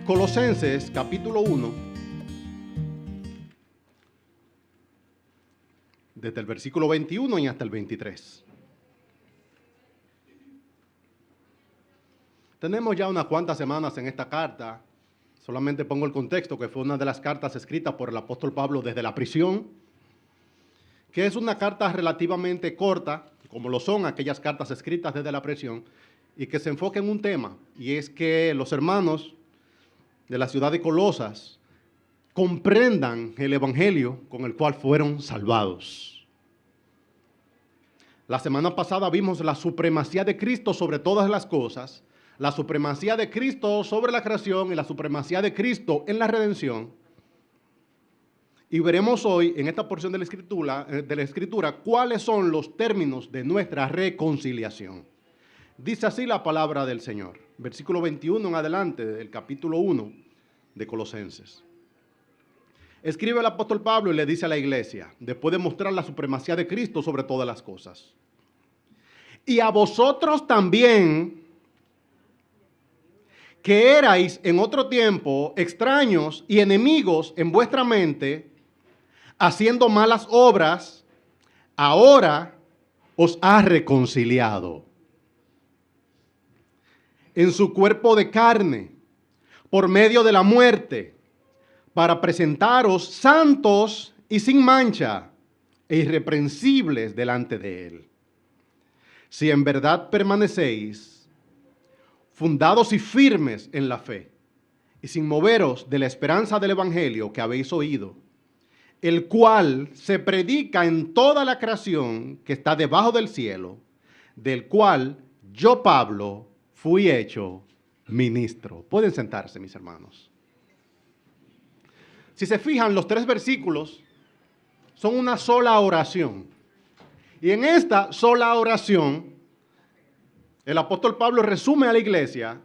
Colosenses capítulo 1, desde el versículo 21 y hasta el 23. Tenemos ya unas cuantas semanas en esta carta. Solamente pongo el contexto, que fue una de las cartas escritas por el apóstol Pablo desde la prisión, que es una carta relativamente corta, como lo son aquellas cartas escritas desde la prisión, y que se enfoca en un tema, y es que los hermanos de la ciudad de Colosas comprendan el evangelio con el cual fueron salvados. La semana pasada vimos la supremacía de Cristo sobre todas las cosas, la supremacía de Cristo sobre la creación y la supremacía de Cristo en la redención. Y veremos hoy en esta porción de la Escritura cuáles son los términos de nuestra reconciliación. Dice así la palabra del Señor, versículo 21 en adelante del capítulo 1 de Colosenses. Escribe el apóstol Pablo y le dice a la iglesia, después de mostrar la supremacía de Cristo sobre todas las cosas: y a vosotros también, que erais en otro tiempo extraños y enemigos en vuestra mente, haciendo malas obras, ahora os ha reconciliado en su cuerpo de carne, por medio de la muerte, para presentaros santos y sin mancha e irreprensibles delante de Él. Si en verdad permanecéis, fundados y firmes en la fe, y sin moveros de la esperanza del evangelio que habéis oído, el cual se predica en toda la creación que está debajo del cielo, del cual yo, Pablo, fui hecho ministro. Pueden sentarse, mis hermanos. Si se fijan, los 3 versículos son una sola oración. Y en esta sola oración, el apóstol Pablo resume a la iglesia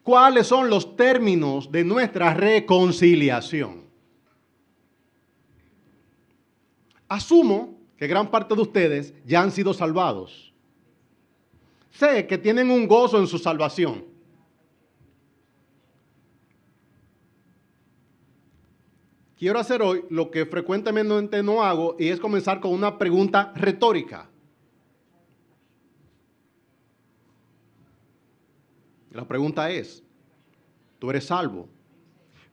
cuáles son los términos de nuestra reconciliación. Asumo que gran parte de ustedes ya han sido salvados. Sé que tienen un gozo en su salvación. Quiero hacer hoy lo que frecuentemente no hago, y es comenzar con una pregunta retórica. La pregunta es, tú eres salvo,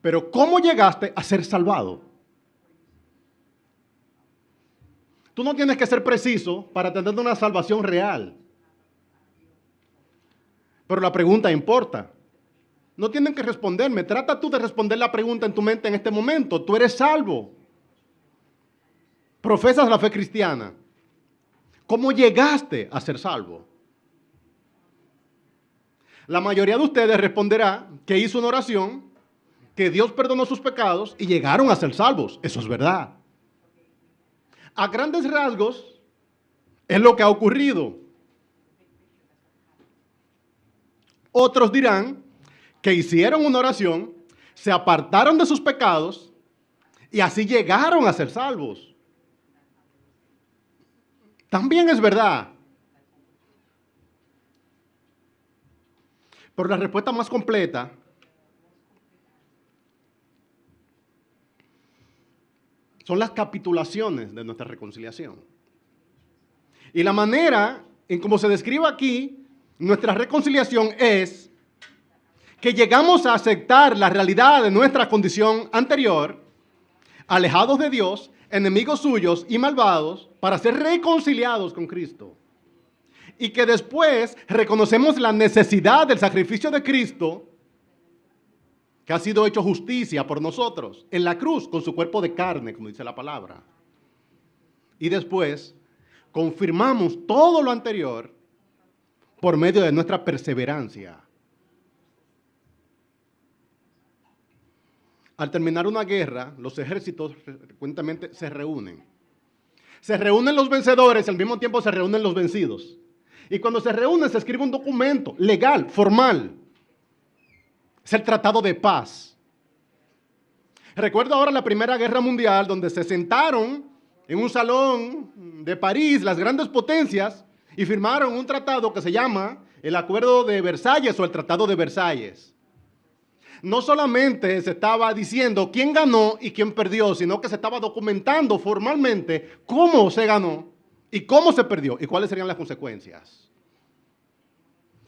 pero ¿cómo llegaste a ser salvado? Tú no tienes que ser preciso para tener una salvación real. Pero la pregunta importa. No tienen que responderme. Trata tú de responder la pregunta en tu mente en este momento. Tú eres salvo. Profesas la fe cristiana. ¿Cómo llegaste a ser salvo? La mayoría de ustedes responderá que hizo una oración, que Dios perdonó sus pecados y llegaron a ser salvos. Eso es verdad. A grandes rasgos, es lo que ha ocurrido. Otros dirán que hicieron una oración, se apartaron de sus pecados y así llegaron a ser salvos. También es verdad. Pero la respuesta más completa son las capitulaciones de nuestra reconciliación. Y la manera en cómo se describe aquí nuestra reconciliación es que llegamos a aceptar la realidad de nuestra condición anterior, alejados de Dios, enemigos suyos y malvados, para ser reconciliados con Cristo. Y que después reconocemos la necesidad del sacrificio de Cristo, que ha sido hecho justicia por nosotros, en la cruz, con su cuerpo de carne, como dice la palabra. Y después confirmamos todo lo anterior por medio de nuestra perseverancia. Al terminar una guerra, los ejércitos frecuentemente se reúnen. Se reúnen los vencedores, al mismo tiempo se reúnen los vencidos. Y cuando se reúnen se escribe un documento legal, formal. Es el Tratado de Paz. Recuerdo ahora la Primera Guerra Mundial, donde se sentaron en un salón de París las grandes potencias y firmaron un tratado que se llama el Acuerdo de Versalles o el Tratado de Versalles. no solamente se estaba diciendo quién ganó y quién perdió, sino que se estaba documentando formalmente cómo se ganó y cómo se perdió y cuáles serían las consecuencias.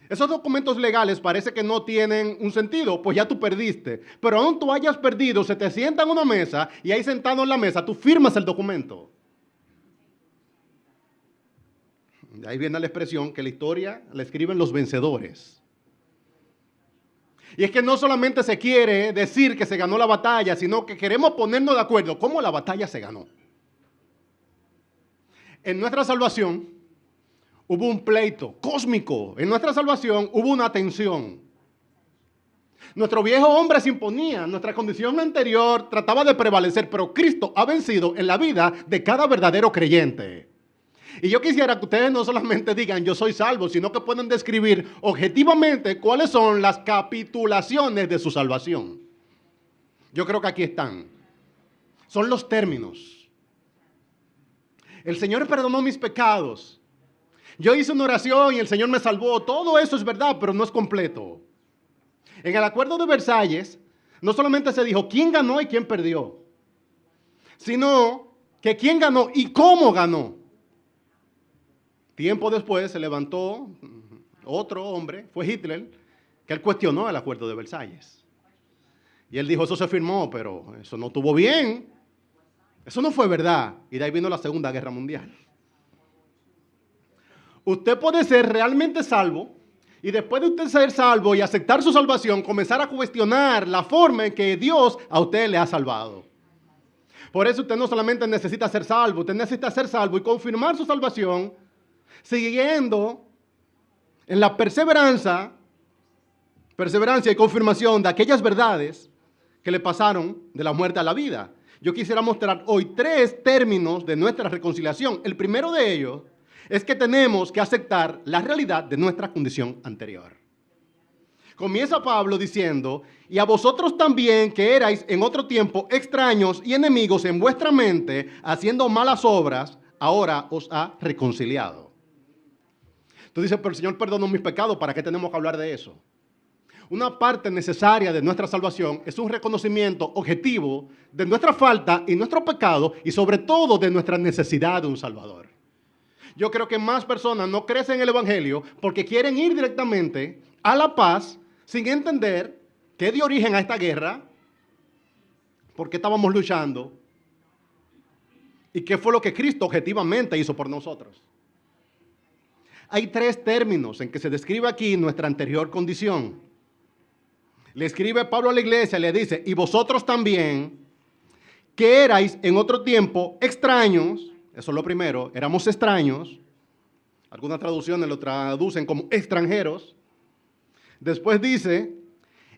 Esos documentos legales parece que no tienen un sentido, pues ya tú perdiste. Pero aún tú hayas perdido, se te sienta en una mesa y ahí sentado en la mesa tú firmas el documento. De ahí viene la expresión que la historia la escriben los vencedores. Y es que no solamente se quiere decir que se ganó la batalla, sino que queremos ponernos de acuerdo cómo la batalla se ganó. En nuestra salvación hubo un pleito cósmico. En nuestra salvación hubo una tensión. Nuestro viejo hombre se imponía, nuestra condición anterior trataba de prevalecer, pero Cristo ha vencido en la vida de cada verdadero creyente. Y yo quisiera que ustedes no solamente digan yo soy salvo, sino que puedan describir objetivamente cuáles son las capitulaciones de su salvación. Yo creo que aquí están. Son los términos. El Señor perdonó mis pecados. Yo hice una oración y el Señor me salvó. Todo eso es verdad, pero no es completo. En el acuerdo de Versalles, no solamente se dijo quién ganó y quién perdió, sino que quién ganó y cómo ganó. Tiempo después se levantó otro hombre, fue Hitler, que él cuestionó el acuerdo de Versalles. Y él dijo, eso se firmó, pero eso no estuvo bien. Eso no fue verdad. Y de ahí vino la Segunda Guerra Mundial. Usted puede ser realmente salvo y después de usted ser salvo y aceptar su salvación, comenzar a cuestionar la forma en que Dios a usted le ha salvado. Por eso usted no solamente necesita ser salvo, usted necesita ser salvo y confirmar su salvación siguiendo en la perseverancia y confirmación de aquellas verdades que le pasaron de la muerte a la vida. Yo quisiera mostrar hoy 3 términos de nuestra reconciliación. El primero de ellos es que tenemos que aceptar la realidad de nuestra condición anterior. Comienza Pablo diciendo, y a vosotros también que erais en otro tiempo extraños y enemigos en vuestra mente, haciendo malas obras, ahora os ha reconciliado. Tú dices, pero el Señor perdonó mis pecados, ¿para qué tenemos que hablar de eso? Una parte necesaria de nuestra salvación es un reconocimiento objetivo de nuestra falta y nuestro pecado y sobre todo de nuestra necesidad de un Salvador. Yo creo que más personas no crecen en el Evangelio porque quieren ir directamente a la paz sin entender qué dio origen a esta guerra, por qué estábamos luchando y qué fue lo que Cristo objetivamente hizo por nosotros. Hay 3 términos en que se describe aquí nuestra anterior condición. Le escribe Pablo a la iglesia, le dice, y vosotros también, que erais en otro tiempo extraños, eso es lo primero, éramos extraños, algunas traducciones lo traducen como extranjeros. Después dice,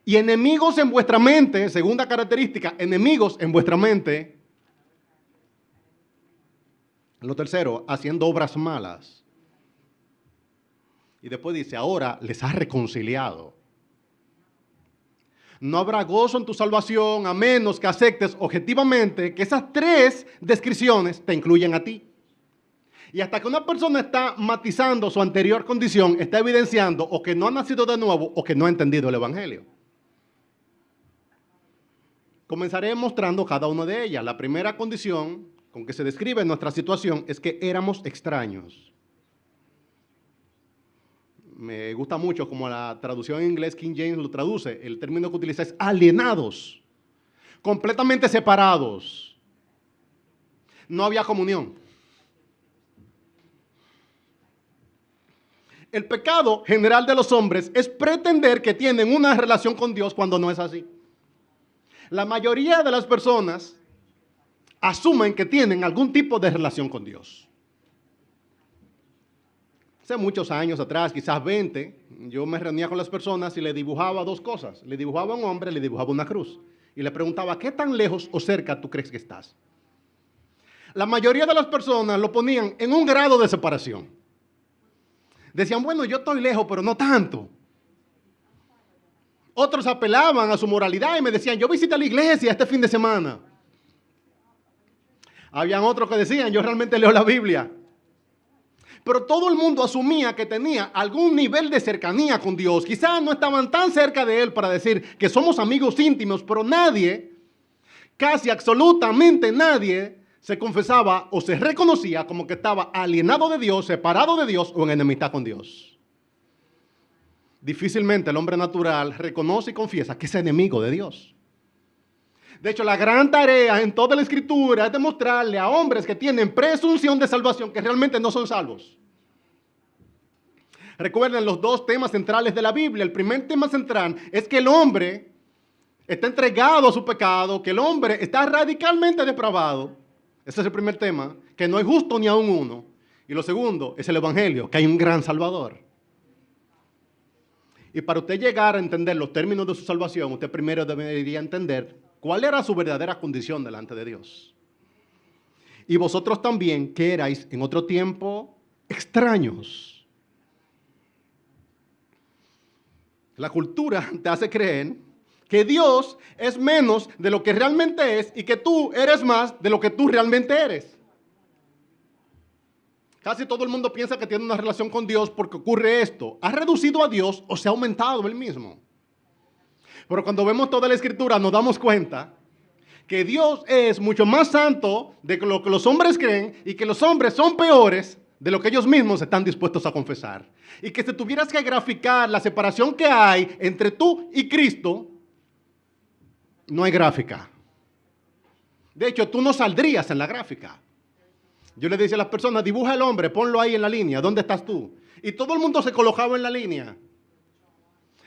y enemigos en vuestra mente, segunda característica, enemigos en vuestra mente. Lo tercero, haciendo obras malas. Y después dice, ahora les has reconciliado. No habrá gozo en tu salvación a menos que aceptes objetivamente que esas 3 descripciones te incluyen a ti. Y hasta que una persona está matizando su anterior condición, está evidenciando o que no ha nacido de nuevo o que no ha entendido el Evangelio. Comenzaré mostrando cada una de ellas. La primera condición con que se describe nuestra situación es que éramos extraños. Me gusta mucho como la traducción en inglés King James lo traduce. El término que utiliza es alienados, completamente separados. No había comunión. El pecado general de los hombres es pretender que tienen una relación con Dios cuando no es así. La mayoría de las personas asumen que tienen algún tipo de relación con Dios. Hace muchos años atrás, quizás 20, yo me reunía con las personas y le dibujaba 2 cosas. Le dibujaba a un hombre, le dibujaba una cruz. Y le preguntaba, ¿qué tan lejos o cerca tú crees que estás? La mayoría de las personas lo ponían en un grado de separación. Decían, bueno, yo estoy lejos, pero no tanto. Otros apelaban a su moralidad y me decían, yo visité la iglesia este fin de semana. Habían otros que decían, yo realmente leo la Biblia. Pero todo el mundo asumía que tenía algún nivel de cercanía con Dios. Quizás no estaban tan cerca de Él para decir que somos amigos íntimos, pero nadie, casi absolutamente nadie, se confesaba o se reconocía como que estaba alienado de Dios, separado de Dios o en enemistad con Dios. Difícilmente el hombre natural reconoce y confiesa que es enemigo de Dios. De hecho, la gran tarea en toda la Escritura es demostrarle a hombres que tienen presunción de salvación que realmente no son salvos. Recuerden los dos temas centrales de la Biblia. El primer tema central es que el hombre está entregado a su pecado, que el hombre está radicalmente depravado. Ese es el primer tema, que no hay justo ni aun uno. Y lo segundo es el Evangelio, que hay un gran Salvador. Y para usted llegar a entender los términos de su salvación, usted primero debería entender cuál era su verdadera condición delante de Dios. Y vosotros también, que erais en otro tiempo extraños. La cultura te hace creer que Dios es menos de lo que realmente es y que tú eres más de lo que tú realmente eres. Casi todo el mundo piensa que tiene una relación con Dios porque ocurre esto. ¿Ha reducido a Dios o se ha aumentado él mismo? Pero cuando vemos toda la Escritura nos damos cuenta que Dios es mucho más santo de lo que los hombres creen y que los hombres son peores de lo que ellos mismos están dispuestos a confesar. Y que si tuvieras que graficar la separación que hay entre tú y Cristo, no hay gráfica. De hecho, tú no saldrías en la gráfica. Yo le decía a las personas, dibuja el hombre, ponlo ahí en la línea, ¿dónde estás tú? Y todo el mundo se colocaba en la línea.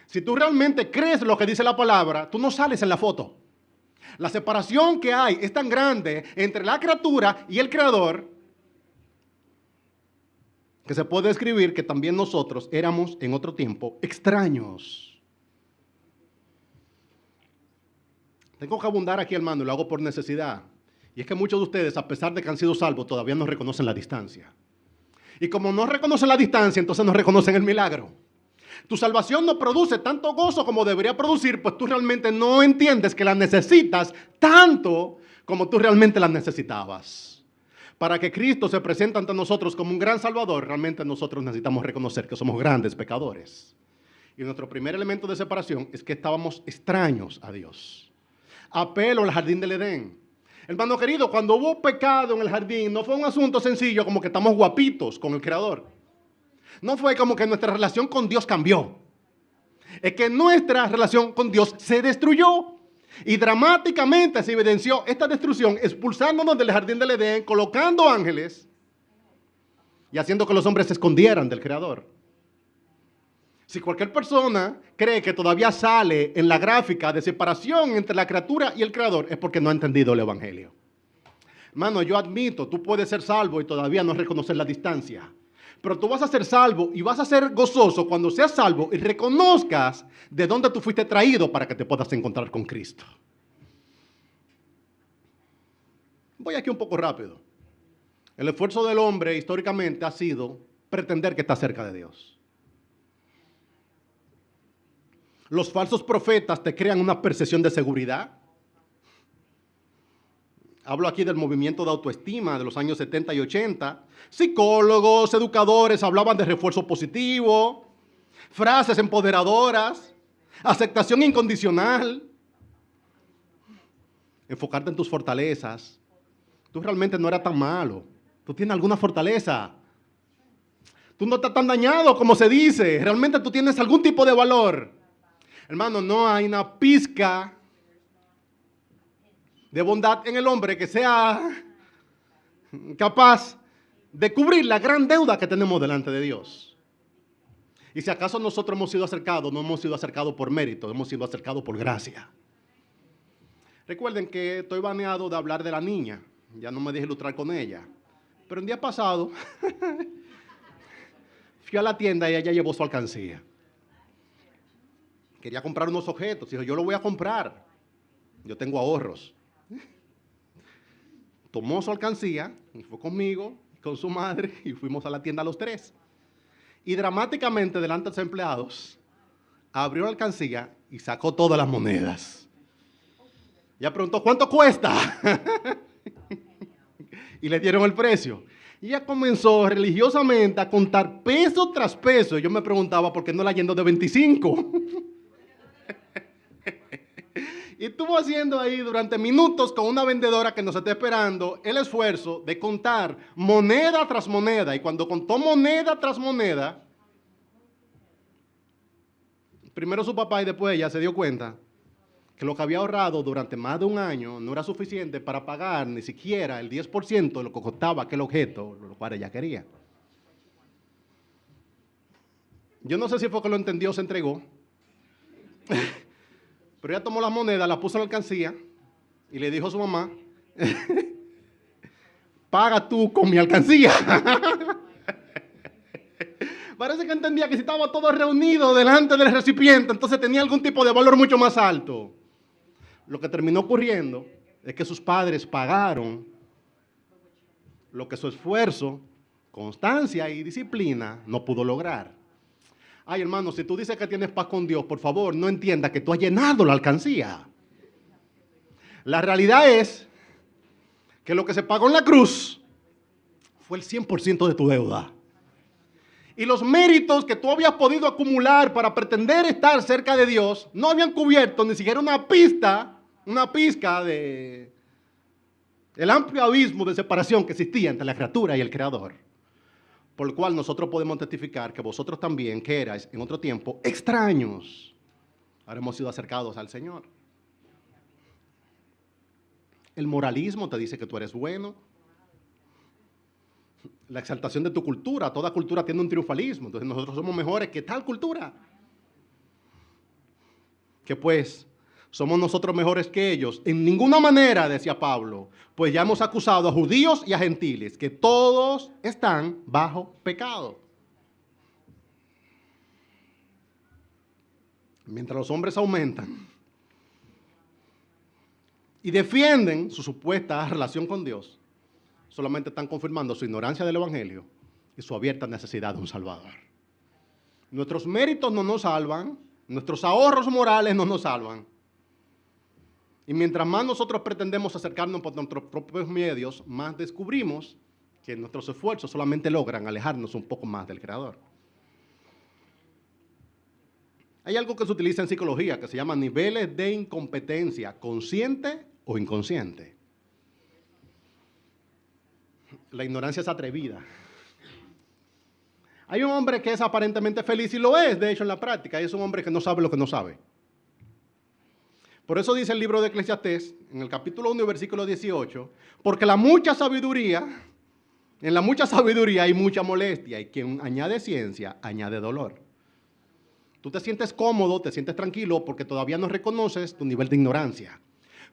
Si tú realmente crees lo que dice la palabra, tú no sales en la foto. La separación que hay es tan grande entre la criatura y el Creador que se puede escribir que también nosotros éramos en otro tiempo extraños. Tengo que abundar aquí, hermano, y lo hago por necesidad. Y es que muchos de ustedes, a pesar de que han sido salvos, todavía no reconocen la distancia. Y como no reconocen la distancia, entonces no reconocen el milagro. Tu salvación no produce tanto gozo como debería producir, pues tú realmente no entiendes que la necesitas tanto como tú realmente la necesitabas. Para que Cristo se presente ante nosotros como un gran Salvador, realmente nosotros necesitamos reconocer que somos grandes pecadores. Y nuestro primer elemento de separación es que estábamos extraños a Dios. Apelo al jardín del Edén. Hermano querido, cuando hubo pecado en el jardín, no fue un asunto sencillo como que estamos guapitos con el Creador. No fue como que nuestra relación con Dios cambió. Es que nuestra relación con Dios se destruyó. Y dramáticamente se evidenció esta destrucción expulsándonos del jardín del Edén, colocando ángeles y haciendo que los hombres se escondieran del Creador. Si cualquier persona cree que todavía sale en la gráfica de separación entre la criatura y el Creador, es porque no ha entendido el Evangelio. Hermano, yo admito, tú puedes ser salvo y todavía no reconocer la distancia. Pero tú vas a ser salvo y vas a ser gozoso cuando seas salvo y reconozcas de dónde tú fuiste traído para que te puedas encontrar con Cristo. Voy aquí un poco rápido. El esfuerzo del hombre históricamente ha sido pretender que está cerca de Dios. Los falsos profetas te crean una percepción de seguridad. Hablo aquí del movimiento de autoestima de los años 70 y 80. Psicólogos, educadores hablaban de refuerzo positivo, frases empoderadoras, aceptación incondicional. Enfocarte en tus fortalezas. Tú realmente no eras tan malo. Tú tienes alguna fortaleza. Tú no estás tan dañado como se dice. Realmente tú tienes algún tipo de valor. Hermano, no hay una pizca de bondad en el hombre que sea capaz de cubrir la gran deuda que tenemos delante de Dios. Y si acaso nosotros hemos sido acercados, no hemos sido acercados por mérito, hemos sido acercados por gracia. Recuerden que estoy baneado de hablar de la niña, ya no me dejé ilustrar con ella. Pero el día pasado fui a la tienda y ella llevó su alcancía. Quería comprar unos objetos, dijo, yo lo voy a comprar, yo tengo ahorros. Tomó su alcancía y fue conmigo, con su madre, y fuimos a la tienda los tres. Y dramáticamente, delante de los empleados, abrió la alcancía y sacó todas las monedas. Ella preguntó, ¿cuánto cuesta? Y le dieron el precio. Y ella comenzó religiosamente a contar peso tras peso. Y yo me preguntaba por qué no la yendo de 25. Y estuvo haciendo ahí durante minutos con una vendedora que nos está esperando el esfuerzo de contar moneda tras moneda. Y cuando contó moneda tras moneda, primero su papá y después ella se dio cuenta que lo que había ahorrado durante más de un año no era suficiente para pagar ni siquiera el 10% de lo que costaba aquel objeto, lo cual ella quería. Yo no sé si fue que lo entendió o se entregó. Pero ella tomó la moneda, la puso en la alcancía y le dijo a su mamá, paga tú con mi alcancía. Parece que entendía que si estaba todo reunido delante del recipiente, entonces tenía algún tipo de valor mucho más alto. Lo que terminó ocurriendo es que sus padres pagaron lo que su esfuerzo, constancia y disciplina no pudo lograr. Ay, hermano, si tú dices que tienes paz con Dios, por favor, no entiendas que tú has llenado la alcancía. La realidad es que lo que se pagó en la cruz fue el 100% de tu deuda. Y los méritos que tú habías podido acumular para pretender estar cerca de Dios no habían cubierto ni siquiera una pizca de el amplio abismo de separación que existía entre la criatura y el Creador. Por lo cual nosotros podemos testificar que vosotros también, que erais en otro tiempo extraños, ahora hemos sido acercados al Señor. El moralismo te dice que tú eres bueno. La exaltación de tu cultura, toda cultura tiene un triunfalismo, entonces nosotros somos mejores que tal cultura. Que pues, somos nosotros mejores que ellos. En ninguna manera, decía Pablo, pues ya hemos acusado a judíos y a gentiles, que todos están bajo pecado. Mientras los hombres aumentan y defienden su supuesta relación con Dios, solamente están confirmando su ignorancia del Evangelio y su abierta necesidad de un Salvador. Nuestros méritos no nos salvan, nuestros ahorros morales no nos salvan. Y mientras más nosotros pretendemos acercarnos por nuestros propios medios, más descubrimos que nuestros esfuerzos solamente logran alejarnos un poco más del Creador. Hay algo que se utiliza en psicología que se llama niveles de incompetencia, consciente o inconsciente. La ignorancia es atrevida. Hay un hombre que es aparentemente feliz y lo es, de hecho, en la práctica, y es un hombre que no sabe lo que no sabe. Por eso dice el libro de Eclesiastés, en el capítulo 1 y versículo 18, porque en la mucha sabiduría hay mucha molestia, y quien añade ciencia, añade dolor. Tú te sientes cómodo, te sientes tranquilo, porque todavía no reconoces tu nivel de ignorancia.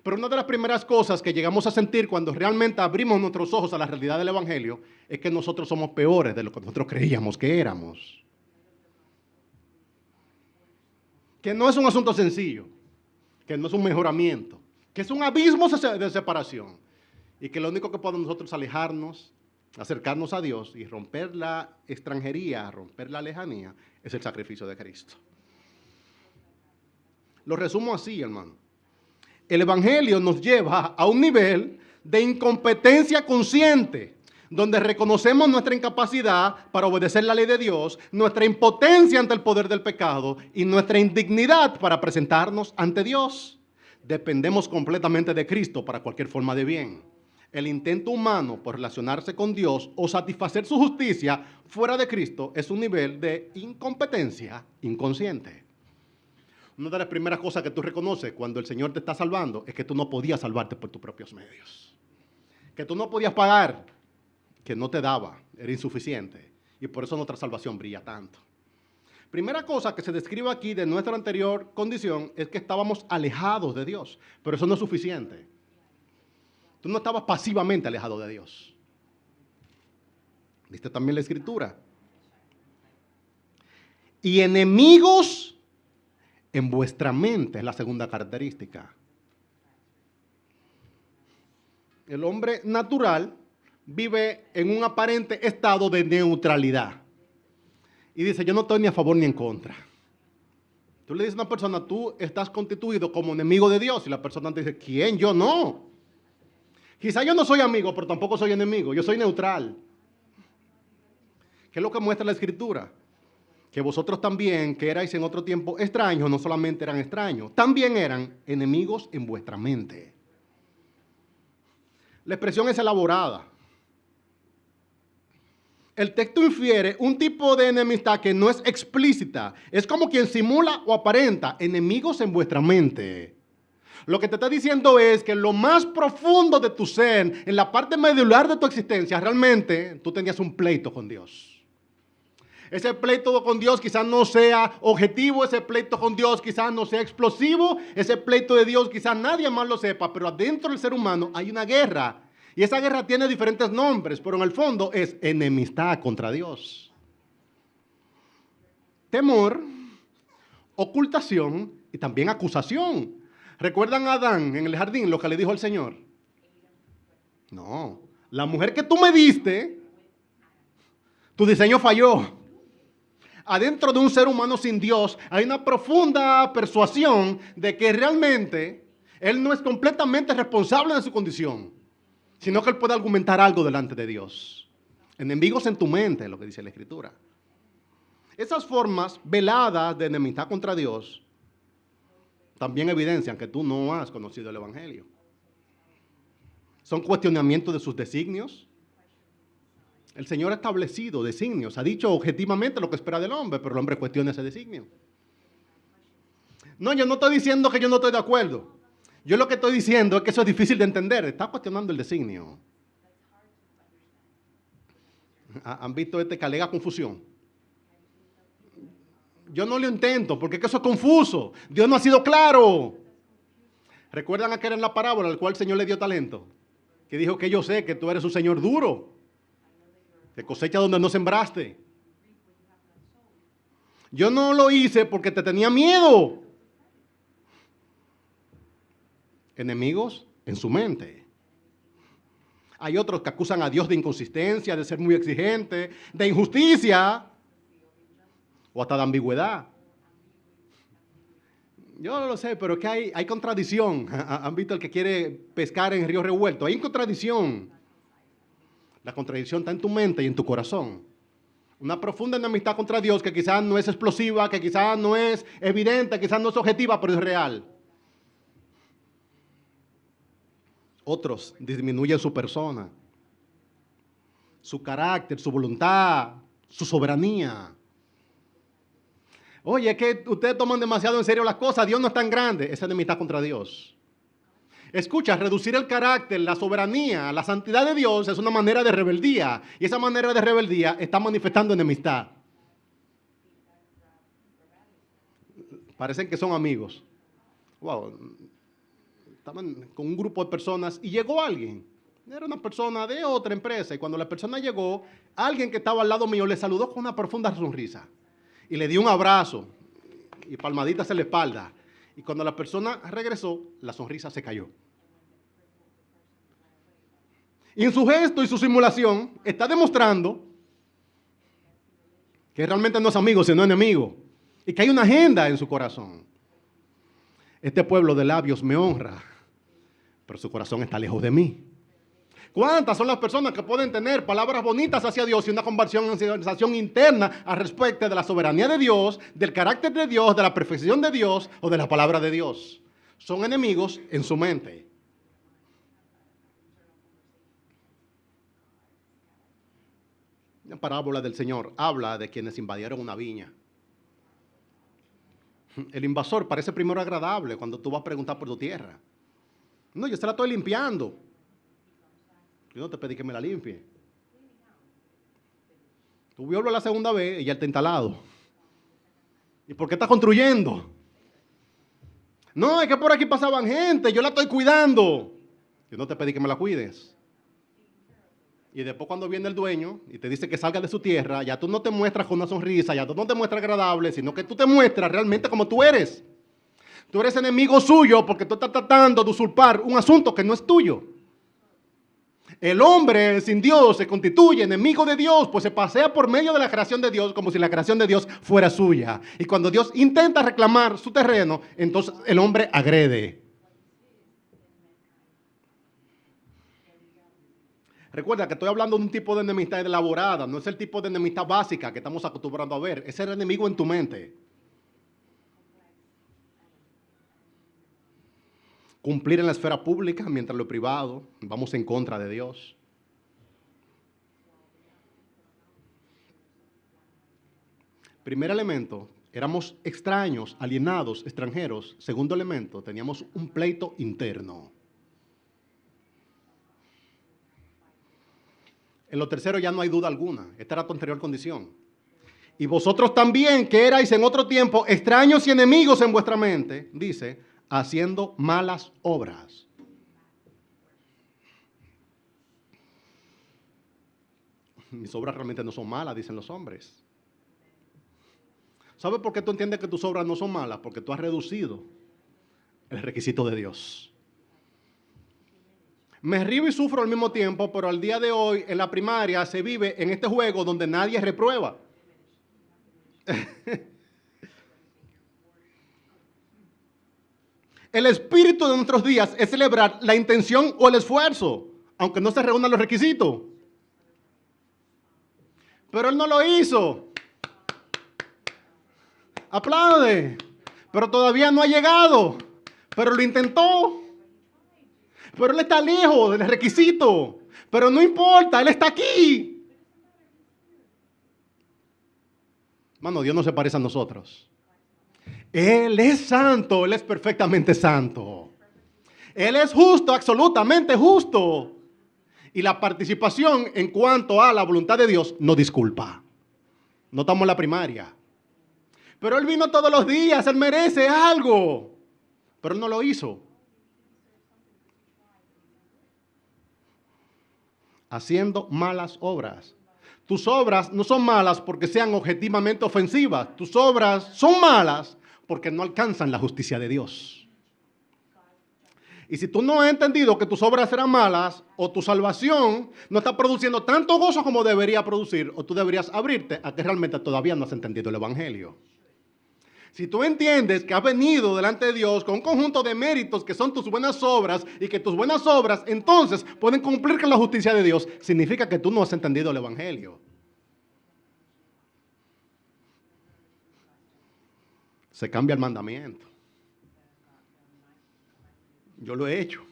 Pero una de las primeras cosas que llegamos a sentir cuando realmente abrimos nuestros ojos a la realidad del Evangelio es que nosotros somos peores de lo que nosotros creíamos que éramos. Que no es un asunto sencillo, que no es un mejoramiento, que es un abismo de separación y que lo único que podemos nosotros alejarnos, acercarnos a Dios y romper la extranjería, romper la lejanía, es el sacrificio de Cristo. Lo resumo así, hermano. El Evangelio nos lleva a un nivel de incompetencia consciente, donde reconocemos nuestra incapacidad para obedecer la ley de Dios, nuestra impotencia ante el poder del pecado y nuestra indignidad para presentarnos ante Dios. Dependemos completamente de Cristo para cualquier forma de bien. El intento humano por relacionarse con Dios o satisfacer su justicia fuera de Cristo es un nivel de incompetencia inconsciente. Una de las primeras cosas que tú reconoces cuando el Señor te está salvando es que tú no podías salvarte por tus propios medios. Que tú no podías pagar, que no te daba, era insuficiente. Y por eso nuestra salvación brilla tanto. Primera cosa que se describe aquí de nuestra anterior condición es que estábamos alejados de Dios. Pero eso no es suficiente. Tú no estabas pasivamente alejado de Dios. ¿Viste también la Escritura? Y enemigos en vuestra mente es la segunda característica. El hombre natural vive en un aparente estado de neutralidad. Y dice, yo no estoy ni a favor ni en contra. Tú le dices a una persona, tú estás constituido como enemigo de Dios. Y la persona te dice, ¿quién? Yo no. Quizá yo no soy amigo, pero tampoco soy enemigo. Yo soy neutral. ¿Qué es lo que muestra la Escritura? Que vosotros también, que erais en otro tiempo extraños, no solamente eran extraños, también eran enemigos en vuestra mente. La expresión es elaborada. El texto infiere un tipo de enemistad que no es explícita. Es como quien simula o aparenta enemigos en vuestra mente. Lo que te está diciendo es que en lo más profundo de tu ser, en la parte medular de tu existencia, realmente tú tenías un pleito con Dios. Ese pleito con Dios quizás no sea objetivo, ese pleito con Dios quizás no sea explosivo, ese pleito de Dios quizás nadie más lo sepa, pero adentro del ser humano hay una guerra. Y esa guerra tiene diferentes nombres, pero en el fondo es enemistad contra Dios. Temor, ocultación y también acusación. ¿Recuerdan a Adán en el jardín lo que le dijo el Señor? No, la mujer que tú me diste, tu diseño falló. Adentro de un ser humano sin Dios hay una profunda persuasión de que realmente él no es completamente responsable de su condición, sino que él puede argumentar algo delante de Dios. Enemigos en tu mente, es lo que dice la Escritura. Esas formas veladas de enemistad contra Dios también evidencian que tú no has conocido el Evangelio. Son cuestionamientos de sus designios. El Señor ha establecido designios, ha dicho objetivamente lo que espera del hombre, pero el hombre cuestiona ese designio. No, yo no estoy diciendo que yo no estoy de acuerdo. Yo lo que estoy diciendo es que eso es difícil de entender. Está cuestionando el designio. ¿Han visto este que alega confusión? Yo no lo intento porque es que eso es confuso. Dios no ha sido claro. ¿Recuerdan aquel en la parábola al cual el Señor le dio talento? Que dijo que yo sé que tú eres un Señor duro, que cosecha donde no sembraste. Yo no lo hice porque te tenía miedo. Enemigos en su mente. Hay otros que acusan a Dios de inconsistencia, de ser muy exigente, de injusticia o hasta de ambigüedad. Yo no lo sé, pero es que hay contradicción. ¿Han visto el que quiere pescar en río revuelto? Hay contradicción. La contradicción está en tu mente y en tu corazón. Una profunda enemistad contra Dios que quizás no es explosiva, que quizás no es evidente, quizás no es objetiva, pero es real. Otros disminuyen su persona, su carácter, su voluntad, su soberanía. Oye, es que ustedes toman demasiado en serio las cosas, Dios no es tan grande. Esa enemistad contra Dios. Escucha, reducir el carácter, la soberanía, la santidad de Dios es una manera de rebeldía. Y esa manera de rebeldía está manifestando enemistad. Parecen que son amigos. Wow. Estaban con un grupo de personas y llegó alguien. Era una persona de otra empresa. Y cuando la persona llegó, alguien que estaba al lado mío le saludó con una profunda sonrisa. Y le dio un abrazo y palmaditas en la espalda. Y cuando la persona regresó, la sonrisa se cayó. Y en su gesto y su simulación está demostrando que realmente no es amigo, sino enemigo. Y que hay una agenda en su corazón. Este pueblo de labios me honra, pero su corazón está lejos de mí. ¿Cuántas son las personas que pueden tener palabras bonitas hacia Dios y una conversación interna al respecto de la soberanía de Dios, del carácter de Dios, de la perfección de Dios o de la palabra de Dios? Son enemigos en su mente. La parábola del Señor habla de quienes invadieron una viña. El invasor parece primero agradable cuando tú vas a preguntar por tu tierra. No, yo se la estoy limpiando. Yo no te pedí que me la limpie. Tú vuelves la segunda vez y ya está instalado. ¿Y por qué estás construyendo? No, es que por aquí pasaban gente, yo la estoy cuidando. Yo no te pedí que me la cuides. Y después cuando viene el dueño y te dice que salga de su tierra, ya tú no te muestras con una sonrisa, ya tú no te muestras agradable, sino que tú te muestras realmente como tú eres. Tú eres enemigo suyo porque tú estás tratando de usurpar un asunto que no es tuyo. El hombre sin Dios se constituye enemigo de Dios, pues se pasea por medio de la creación de Dios como si la creación de Dios fuera suya. Y cuando Dios intenta reclamar su terreno, entonces el hombre agrede. Recuerda que estoy hablando de un tipo de enemistad elaborada, no es el tipo de enemistad básica que estamos acostumbrados a ver. Es el enemigo en tu mente. Cumplir en la esfera pública mientras en lo privado vamos en contra de Dios. Primer elemento, éramos extraños, alienados, extranjeros. Segundo elemento, teníamos un pleito interno. En lo tercero ya no hay duda alguna. Esta era tu anterior condición. Y vosotros también, que erais en otro tiempo extraños y enemigos en vuestra mente, dice, haciendo malas obras. Mis obras realmente no son malas, dicen los hombres. ¿Sabes por qué tú entiendes que tus obras no son malas? Porque tú has reducido el requisito de Dios. Me río y sufro al mismo tiempo, pero al día de hoy, en la primaria, se vive en este juego donde nadie reprueba. El espíritu de nuestros días es celebrar la intención o el esfuerzo, aunque no se reúnan los requisitos. Pero él no lo hizo. Aplaude. Pero todavía no ha llegado. Pero lo intentó. Pero él está lejos del requisito. Pero no importa, él está aquí. Mano, Dios no se parece a nosotros. Él es santo, Él es perfectamente santo. Él es justo, absolutamente justo. Y la participación en cuanto a la voluntad de Dios no disculpa. No estamos en la primaria. Pero Él vino todos los días, Él merece algo. Pero Él no lo hizo. Haciendo malas obras. Tus obras no son malas porque sean objetivamente ofensivas. Tus obras son malas porque no alcanzan la justicia de Dios. Y si tú no has entendido que tus obras eran malas, o tu salvación no está produciendo tanto gozo como debería producir, o tú deberías abrirte a que realmente todavía no has entendido el Evangelio. Si tú entiendes que has venido delante de Dios con un conjunto de méritos que son tus buenas obras, y que tus buenas obras entonces pueden cumplir con la justicia de Dios, significa que tú no has entendido el Evangelio. Se cambia el mandamiento. Yo lo he hecho.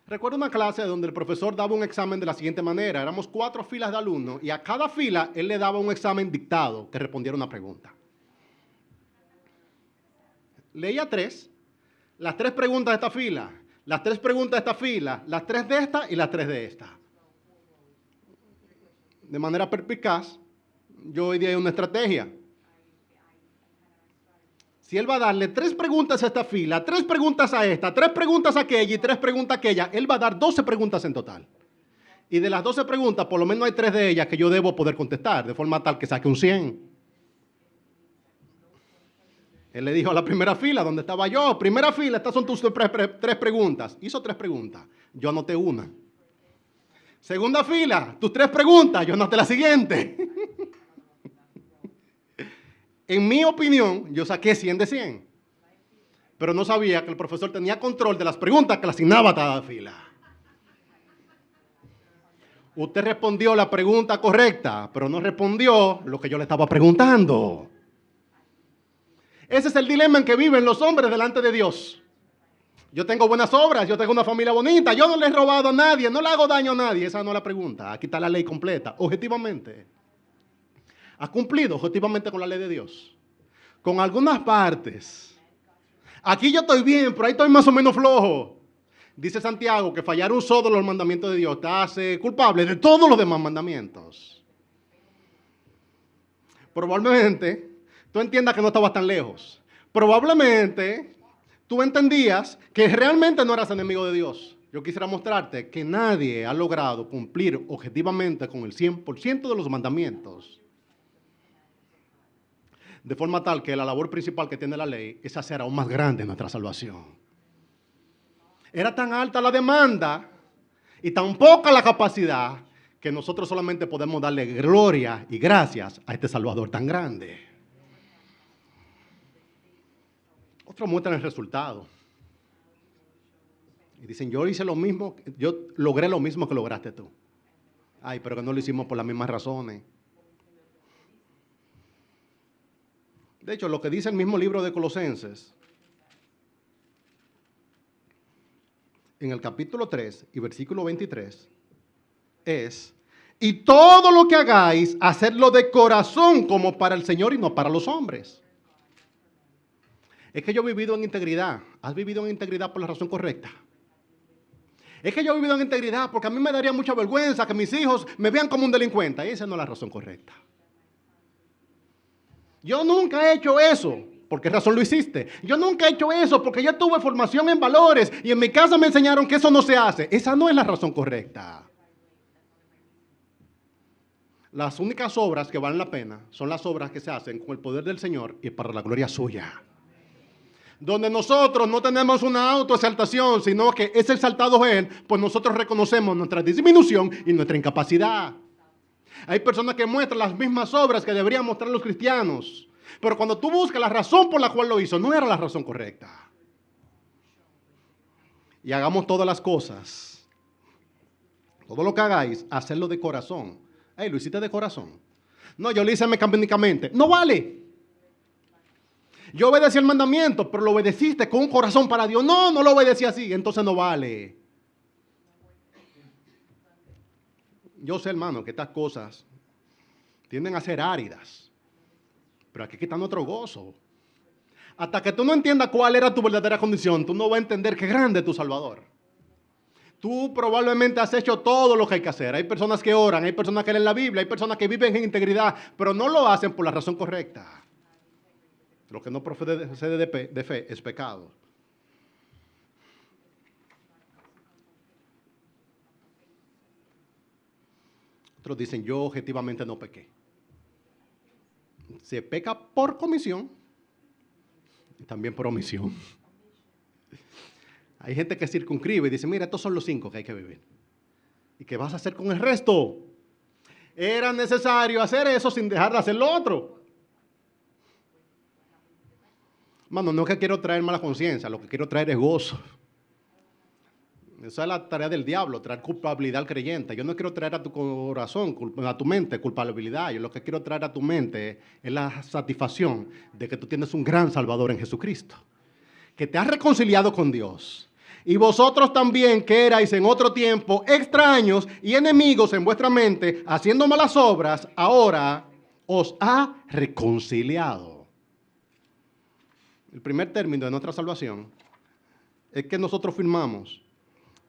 Recuerdo una clase donde el profesor daba un examen de la siguiente manera. Éramos 4 filas de alumnos y a cada fila él le daba un examen dictado que respondiera una pregunta. Leía 3, las 3 preguntas de esta fila, las 3 preguntas de esta fila, las 3 de esta y las 3 de esta. De manera perspicaz, yo ideé una estrategia. Si él va a darle 3 preguntas a esta fila, 3 preguntas a esta, 3 preguntas a aquella y 3 preguntas a aquella, él va a dar 12 preguntas en total. Y de las 12 preguntas, por lo menos hay 3 de ellas que yo debo poder contestar, de forma tal que saque un 100. Él le dijo a la primera fila, donde estaba yo, primera fila, estas son tus 3 preguntas. Hizo 3 preguntas, yo anoté una. Segunda fila, tus 3 preguntas, yo anoté la siguiente. En mi opinión, yo saqué 100 de 100. Pero no sabía que el profesor tenía control de las preguntas que le asignaba a cada fila. Usted respondió la pregunta correcta, pero no respondió lo que yo le estaba preguntando. Ese es el dilema en que viven los hombres delante de Dios. Yo tengo buenas obras, yo tengo una familia bonita, yo no le he robado a nadie, no le hago daño a nadie. Esa no es la pregunta. Aquí está la ley completa, objetivamente. ¿Has cumplido objetivamente con la ley de Dios? Con algunas partes. Aquí yo estoy bien, pero ahí estoy más o menos flojo. Dice Santiago que fallar un solo de los mandamientos de Dios te hace culpable de todos los demás mandamientos. Probablemente tú entiendas que no estabas tan lejos. Probablemente tú entendías que realmente no eras enemigo de Dios. Yo quisiera mostrarte que nadie ha logrado cumplir objetivamente con el 100% de los mandamientos. De forma tal que la labor principal que tiene la ley es hacer aún más grande nuestra salvación. Era tan alta la demanda y tan poca la capacidad que nosotros solamente podemos darle gloria y gracias a este Salvador tan grande. Otros muestran el resultado. Y dicen, yo hice lo mismo, yo logré lo mismo que lograste tú. Ay, pero que no lo hicimos por las mismas razones. De hecho, lo que dice el mismo libro de Colosenses, en el capítulo 3 y versículo 23, es: y todo lo que hagáis, hacedlo de corazón como para el Señor y no para los hombres. Es que yo he vivido en integridad. ¿Has vivido en integridad por la razón correcta? Es que yo he vivido en integridad porque a mí me daría mucha vergüenza que mis hijos me vean como un delincuente. Esa no es la razón correcta. Yo nunca he hecho eso. ¿Por qué razón lo hiciste? Yo nunca he hecho eso porque yo tuve formación en valores y en mi casa me enseñaron que eso no se hace. Esa no es la razón correcta. Las únicas obras que valen la pena son las obras que se hacen con el poder del Señor y para la gloria suya. Donde nosotros no tenemos una autoexaltación, sino que es exaltado Él, pues nosotros reconocemos nuestra disminución y nuestra incapacidad. Hay personas que muestran las mismas obras que deberían mostrar los cristianos, pero cuando tú buscas la razón por la cual lo hizo, no era la razón correcta. Y hagamos todas las cosas, todo lo que hagáis, hacerlo de corazón. Hey, lo hiciste de corazón. No, yo lo hice mecánicamente. No vale. Yo obedecí el mandamiento, pero lo obedeciste con un corazón para Dios. No, no lo obedecí así, entonces no vale. Yo sé, hermano, que estas cosas tienden a ser áridas, pero aquí quitan otro gozo. Hasta que tú no entiendas cuál era tu verdadera condición, tú no vas a entender qué grande es tu Salvador. Tú probablemente has hecho todo lo que hay que hacer. Hay personas que oran, hay personas que leen la Biblia, hay personas que viven en integridad, pero no lo hacen por la razón correcta. Lo que no procede de fe es pecado. Otros dicen, yo objetivamente no pequé. Se peca por comisión y también por omisión. Hay gente que circunscribe y dice, mira, estos son los 5 que hay que vivir. ¿Y qué vas a hacer con el resto? Era necesario hacer eso sin dejar de hacer lo otro. Mano, no es que quiero traer mala conciencia, lo que quiero traer es gozo. Esa es la tarea del diablo, traer culpabilidad al creyente. Yo no quiero traer a tu corazón, a tu mente, culpabilidad. Yo lo que quiero traer a tu mente es la satisfacción de que tú tienes un gran Salvador en Jesucristo, que te has reconciliado con Dios. Y vosotros también, que erais en otro tiempo extraños y enemigos en vuestra mente, haciendo malas obras, ahora os ha reconciliado. El primer término de nuestra salvación es que nosotros firmamos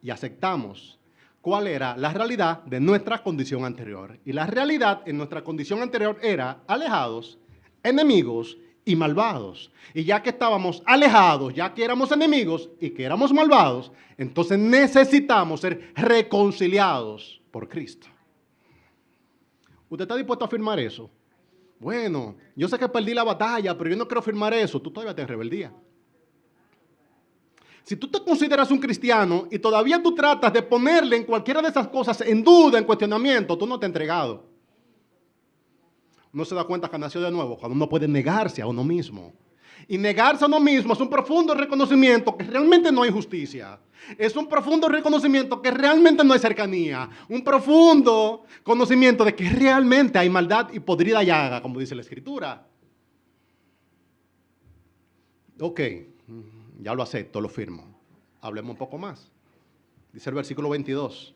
y aceptamos cuál era la realidad de nuestra condición anterior. Y la realidad en nuestra condición anterior era alejados, enemigos y malvados. Y ya que estábamos alejados, ya que éramos enemigos y que éramos malvados, entonces necesitamos ser reconciliados por Cristo. ¿Usted está dispuesto a afirmar eso? Bueno, yo sé que perdí la batalla, pero yo no quiero firmar eso. Tú todavía tienes rebeldía. Si tú te consideras un cristiano y todavía tú tratas de ponerle en cualquiera de esas cosas en duda, en cuestionamiento, tú no te has entregado. Uno se da cuenta que nació de nuevo cuando uno puede negarse a uno mismo. Y negarse a uno mismo es un profundo reconocimiento que realmente no hay justicia. Es un profundo reconocimiento que realmente no hay cercanía. Un profundo conocimiento de que realmente hay maldad y podrida llaga, como dice la Escritura. Ok, ya lo acepto, lo firmo. Hablemos un poco más. Dice el versículo 22.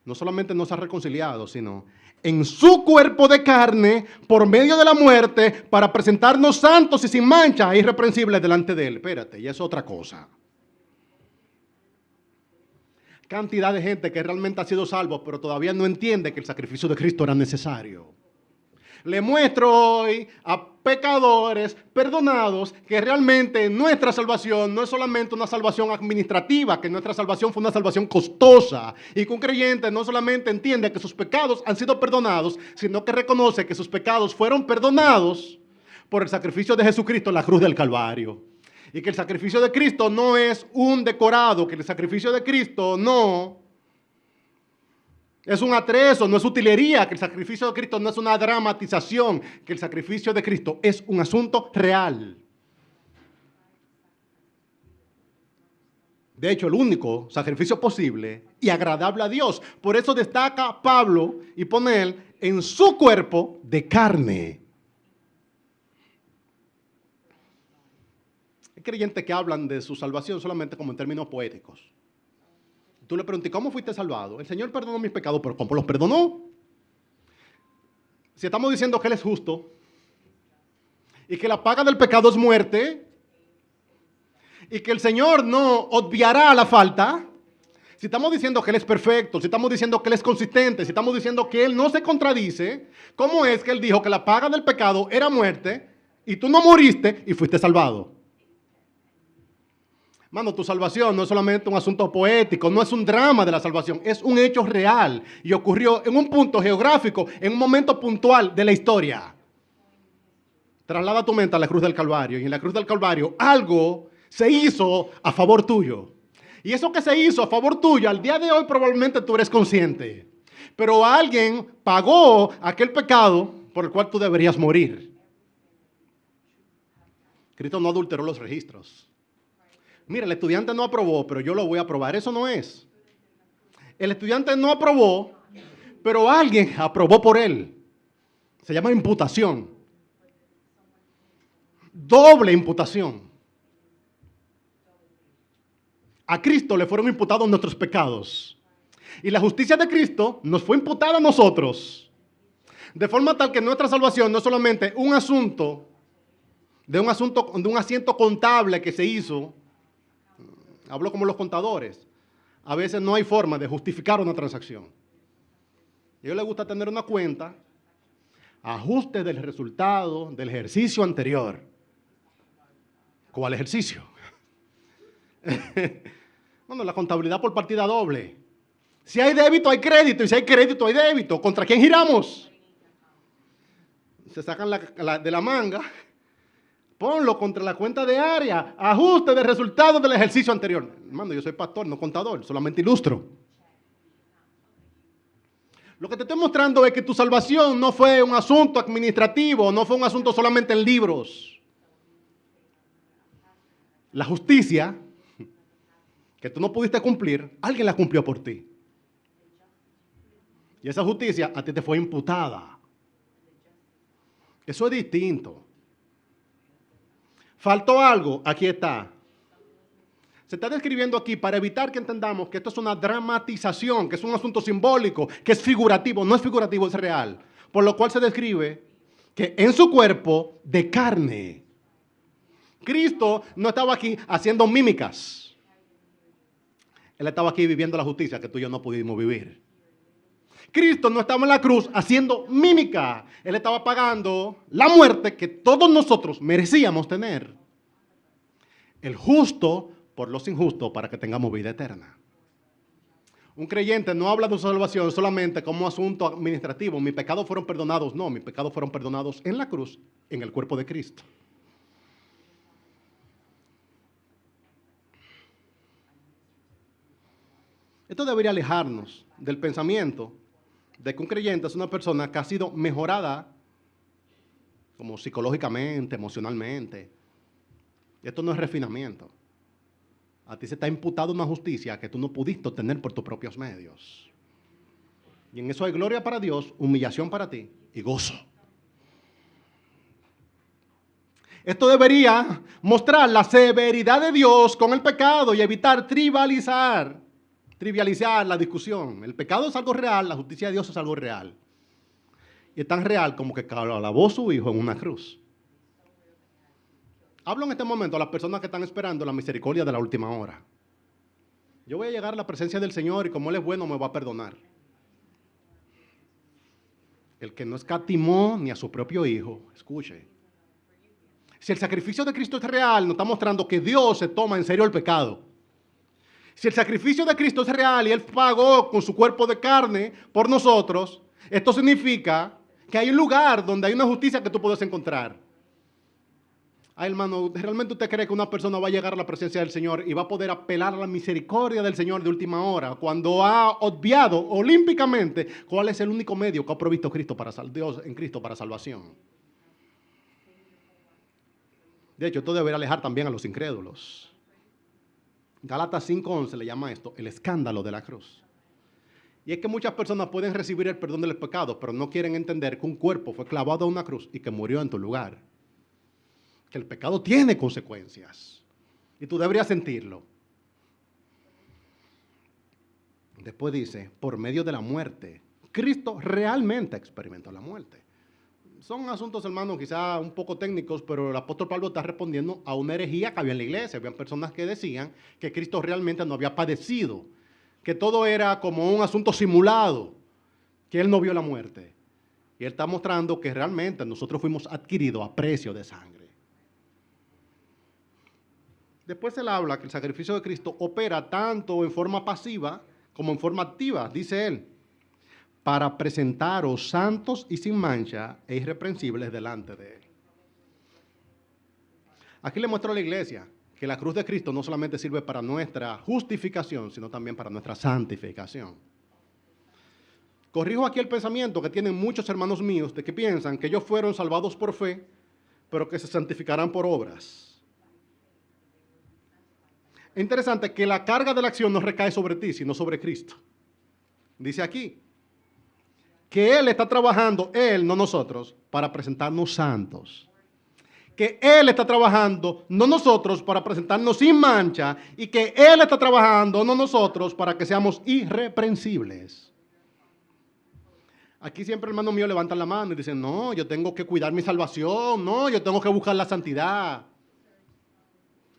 No solamente nos ha reconciliado, sino en su cuerpo de carne, por medio de la muerte, para presentarnos santos y sin mancha e irreprensibles delante de Él. Espérate, y es otra cosa. Cantidad de gente que realmente ha sido salvo, pero todavía no entiende que el sacrificio de Cristo era necesario. Le muestro hoy a pecadores perdonados que realmente nuestra salvación no es solamente una salvación administrativa, que nuestra salvación fue una salvación costosa y que un creyente no solamente entiende que sus pecados han sido perdonados, sino que reconoce que sus pecados fueron perdonados por el sacrificio de Jesucristo en la cruz del Calvario. Y que el sacrificio de Cristo no es un decorado, que el sacrificio de Cristo no es un atrezo, no es utilería, que el sacrificio de Cristo no es una dramatización, que el sacrificio de Cristo es un asunto real. De hecho, el único sacrificio posible y agradable a Dios. Por eso destaca Pablo y pone él en su cuerpo de carne. Hay creyentes que hablan de su salvación solamente como en términos poéticos. Tú le preguntas, ¿cómo fuiste salvado? El Señor perdonó mis pecados, pero ¿cómo los perdonó? Si estamos diciendo que Él es justo y que la paga del pecado es muerte y que el Señor no obviará la falta, si estamos diciendo que Él es perfecto, si estamos diciendo que Él es consistente, si estamos diciendo que Él no se contradice, ¿cómo es que Él dijo que la paga del pecado era muerte y tú no moriste y fuiste salvado? Mano, tu salvación no es solamente un asunto poético, no es un drama de la salvación, es un hecho real y ocurrió en un punto geográfico, en un momento puntual de la historia. Traslada tu mente a la cruz del Calvario y en la cruz del Calvario algo se hizo a favor tuyo. Y eso que se hizo a favor tuyo, al día de hoy probablemente tú eres consciente. Pero alguien pagó aquel pecado por el cual tú deberías morir. Cristo no adulteró los registros. Mira, el estudiante no aprobó, pero yo lo voy a aprobar. Eso no es. El estudiante no aprobó, pero alguien aprobó por él. Se llama imputación. Doble imputación. A Cristo le fueron imputados nuestros pecados. Y la justicia de Cristo nos fue imputada a nosotros. De forma tal que nuestra salvación no es solamente un asunto de un asiento contable que se hizo. Hablo como los contadores. A veces no hay forma de justificar una transacción. A ellos les gusta tener una cuenta, ajuste del resultado del ejercicio anterior. ¿Cuál ejercicio? Bueno, la contabilidad por partida doble. Si hay débito, hay crédito. Y si hay crédito, hay débito. ¿Contra quién giramos? Se sacan de la manga. Ponlo contra la cuenta de área. Ajuste de resultados del ejercicio anterior. Hermano, yo soy pastor, no contador. Solamente ilustro. Lo que te estoy mostrando es que tu salvación no fue un asunto administrativo. No fue un asunto solamente en libros. La justicia que tú no pudiste cumplir, alguien la cumplió por ti. Y esa justicia a ti te fue imputada. Eso es distinto. ¿Faltó algo? Aquí está. Se está describiendo aquí para evitar que entendamos que esto es una dramatización, que es un asunto simbólico, que es figurativo. No es figurativo, es real. Por lo cual se describe que en su cuerpo de carne. Cristo no estaba aquí haciendo mímicas. Él estaba aquí viviendo la justicia que tú y yo no pudimos vivir. Cristo no estaba en la cruz haciendo mímica. Él estaba pagando la muerte que todos nosotros merecíamos tener. El justo por los injustos para que tengamos vida eterna. Un creyente no habla de su salvación solamente como asunto administrativo. Mis pecados fueron perdonados. No, mis pecados fueron perdonados en la cruz, en el cuerpo de Cristo. Esto debería alejarnos del pensamiento de que un creyente es una persona que ha sido mejorada como psicológicamente, emocionalmente. Esto no es refinamiento. A ti se te ha imputado una justicia que tú no pudiste obtener por tus propios medios. Y en eso hay gloria para Dios, humillación para ti y gozo. Esto debería mostrar la severidad de Dios con el pecado y evitar trivializar la discusión. El pecado es algo real, la justicia de Dios es algo real. Y es tan real como que alabó a su hijo en una cruz. Hablo en este momento a las personas que están esperando la misericordia de la última hora. Yo voy a llegar a la presencia del Señor y como Él es bueno me va a perdonar. El que no escatimó ni a su propio hijo, escuche. Si el sacrificio de Cristo es real, nos está mostrando que Dios se toma en serio el pecado. Si el sacrificio de Cristo es real y Él pagó con su cuerpo de carne por nosotros, esto significa que hay un lugar donde hay una justicia que tú puedes encontrar. Ay, hermano, ¿realmente usted cree que una persona va a llegar a la presencia del Señor y va a poder apelar a la misericordia del Señor de última hora cuando ha obviado olímpicamente cuál es el único medio que ha provisto Dios en Cristo para salvación? De hecho, esto debería alejar también a los incrédulos. Gálatas 5:11 le llama esto el escándalo de la cruz. Y es que muchas personas pueden recibir el perdón de los pecados, pero no quieren entender que un cuerpo fue clavado a una cruz y que murió en tu lugar. Que el pecado tiene consecuencias. Y tú deberías sentirlo. Después dice, por medio de la muerte. Cristo realmente experimentó la muerte. Son asuntos, hermanos, quizá un poco técnicos, pero el apóstol Pablo está respondiendo a una herejía que había en la iglesia. Habían personas que decían que Cristo realmente no había padecido, que todo era como un asunto simulado, que Él no vio la muerte. Y Él está mostrando que realmente nosotros fuimos adquiridos a precio de sangre. Después Él habla que el sacrificio de Cristo opera tanto en forma pasiva como en forma activa, dice Él, para presentaros santos y sin mancha e irreprensibles delante de Él. Aquí le muestro a la iglesia que la cruz de Cristo no solamente sirve para nuestra justificación, sino también para nuestra santificación. Corrijo aquí el pensamiento que tienen muchos hermanos míos de que piensan que ellos fueron salvados por fe, pero que se santificarán por obras. Es interesante que la carga de la acción no recae sobre ti, sino sobre Cristo. Dice aquí que Él está trabajando, Él, no nosotros, para presentarnos santos. Que Él está trabajando, no nosotros, para presentarnos sin mancha. Y que Él está trabajando, no nosotros, para que seamos irreprensibles. Aquí siempre hermanos míos levantan la mano y dicen, no, yo tengo que cuidar mi salvación, no, yo tengo que buscar la santidad.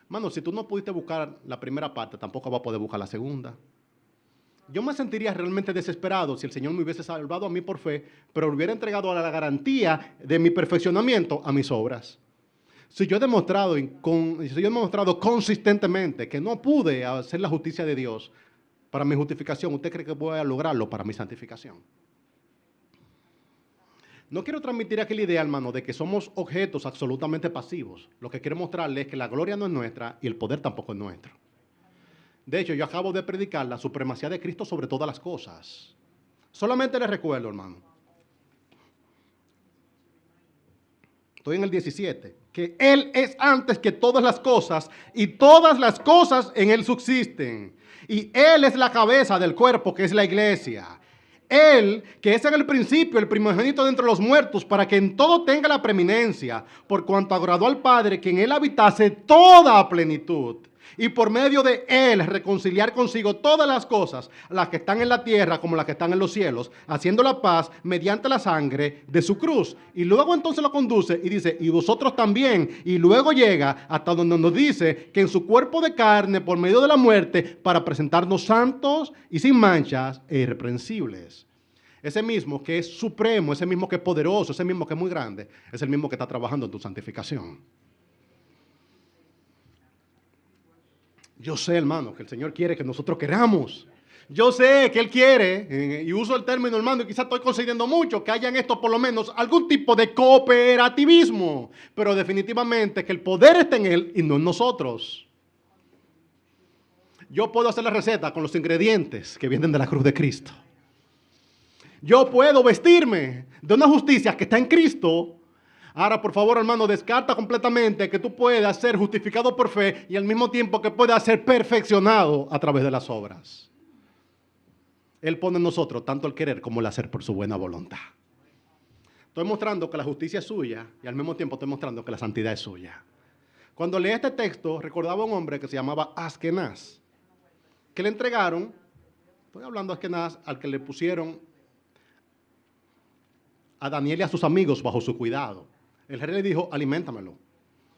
Hermano, si tú no pudiste buscar la primera parte, tampoco vas a poder buscar la segunda. Yo me sentiría realmente desesperado si el Señor me hubiese salvado a mí por fe, pero hubiera entregado a la garantía de mi perfeccionamiento a mis obras. Si yo he demostrado consistentemente que no pude hacer la justicia de Dios para mi justificación, ¿usted cree que voy a lograrlo para mi santificación? No quiero transmitir aquí la idea, hermano, de que somos objetos absolutamente pasivos. Lo que quiero mostrarles es que la gloria no es nuestra y el poder tampoco es nuestro. De hecho, yo acabo de predicar la supremacía de Cristo sobre todas las cosas. Solamente les recuerdo, hermano. Estoy en el 17. Que Él es antes que todas las cosas y todas las cosas en Él subsisten. Y Él es la cabeza del cuerpo que es la iglesia. Él, que es en el principio el primogénito de entre los muertos, para que en todo tenga la preeminencia, por cuanto agradó al Padre que en Él habitase toda plenitud. Y por medio de Él reconciliar consigo todas las cosas, las que están en la tierra como las que están en los cielos, haciendo la paz mediante la sangre de su cruz. Y luego entonces lo conduce y dice, y vosotros también. Y luego llega hasta donde nos dice que en su cuerpo de carne, por medio de la muerte, para presentarnos santos y sin manchas e irreprensibles. Ese mismo que es supremo, ese mismo que es poderoso, ese mismo que es muy grande, es el mismo que está trabajando en tu santificación. Yo sé, hermano, que el Señor quiere que nosotros queramos. Yo sé que Él quiere, y uso el término, hermano, y quizás estoy concediendo mucho, que haya en esto por lo menos algún tipo de cooperativismo. Pero definitivamente que el poder está en Él y no en nosotros. Yo puedo hacer la receta con los ingredientes que vienen de la cruz de Cristo. Yo puedo vestirme de una justicia que está en Cristo. Ahora, por favor, hermano, descarta completamente que tú puedas ser justificado por fe y al mismo tiempo que puedas ser perfeccionado a través de las obras. Él pone en nosotros tanto el querer como el hacer por su buena voluntad. Estoy mostrando que la justicia es suya y al mismo tiempo estoy mostrando que la santidad es suya. Cuando leí este texto, recordaba a un hombre que se llamaba Askenaz, que le entregaron, estoy hablando de Askenaz, al que le pusieron a Daniel y a sus amigos bajo su cuidado. El rey le dijo, aliméntamelo,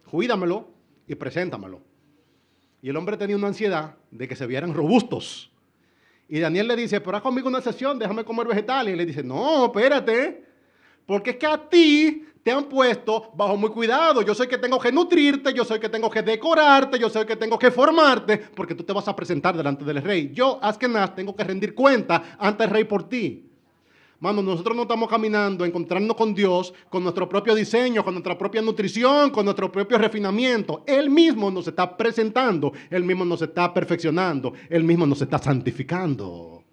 cuídamelo y preséntamelo. Y el hombre tenía una ansiedad de que se vieran robustos. Y Daniel le dice, pero haz conmigo una sesión, déjame comer vegetales. Y le dice, no, espérate, porque es que a ti te han puesto bajo mi cuidado. Yo soy que tengo que nutrirte, yo soy que tengo que decorarte, yo soy que tengo que formarte, porque tú te vas a presentar delante del rey. Yo, Askenaz, tengo que rendir cuenta ante el rey por ti. Mano, nosotros no estamos caminando, encontrarnos con Dios, con nuestro propio diseño, con nuestra propia nutrición, con nuestro propio refinamiento. Él mismo nos está presentando, Él mismo nos está perfeccionando, Él mismo nos está santificando.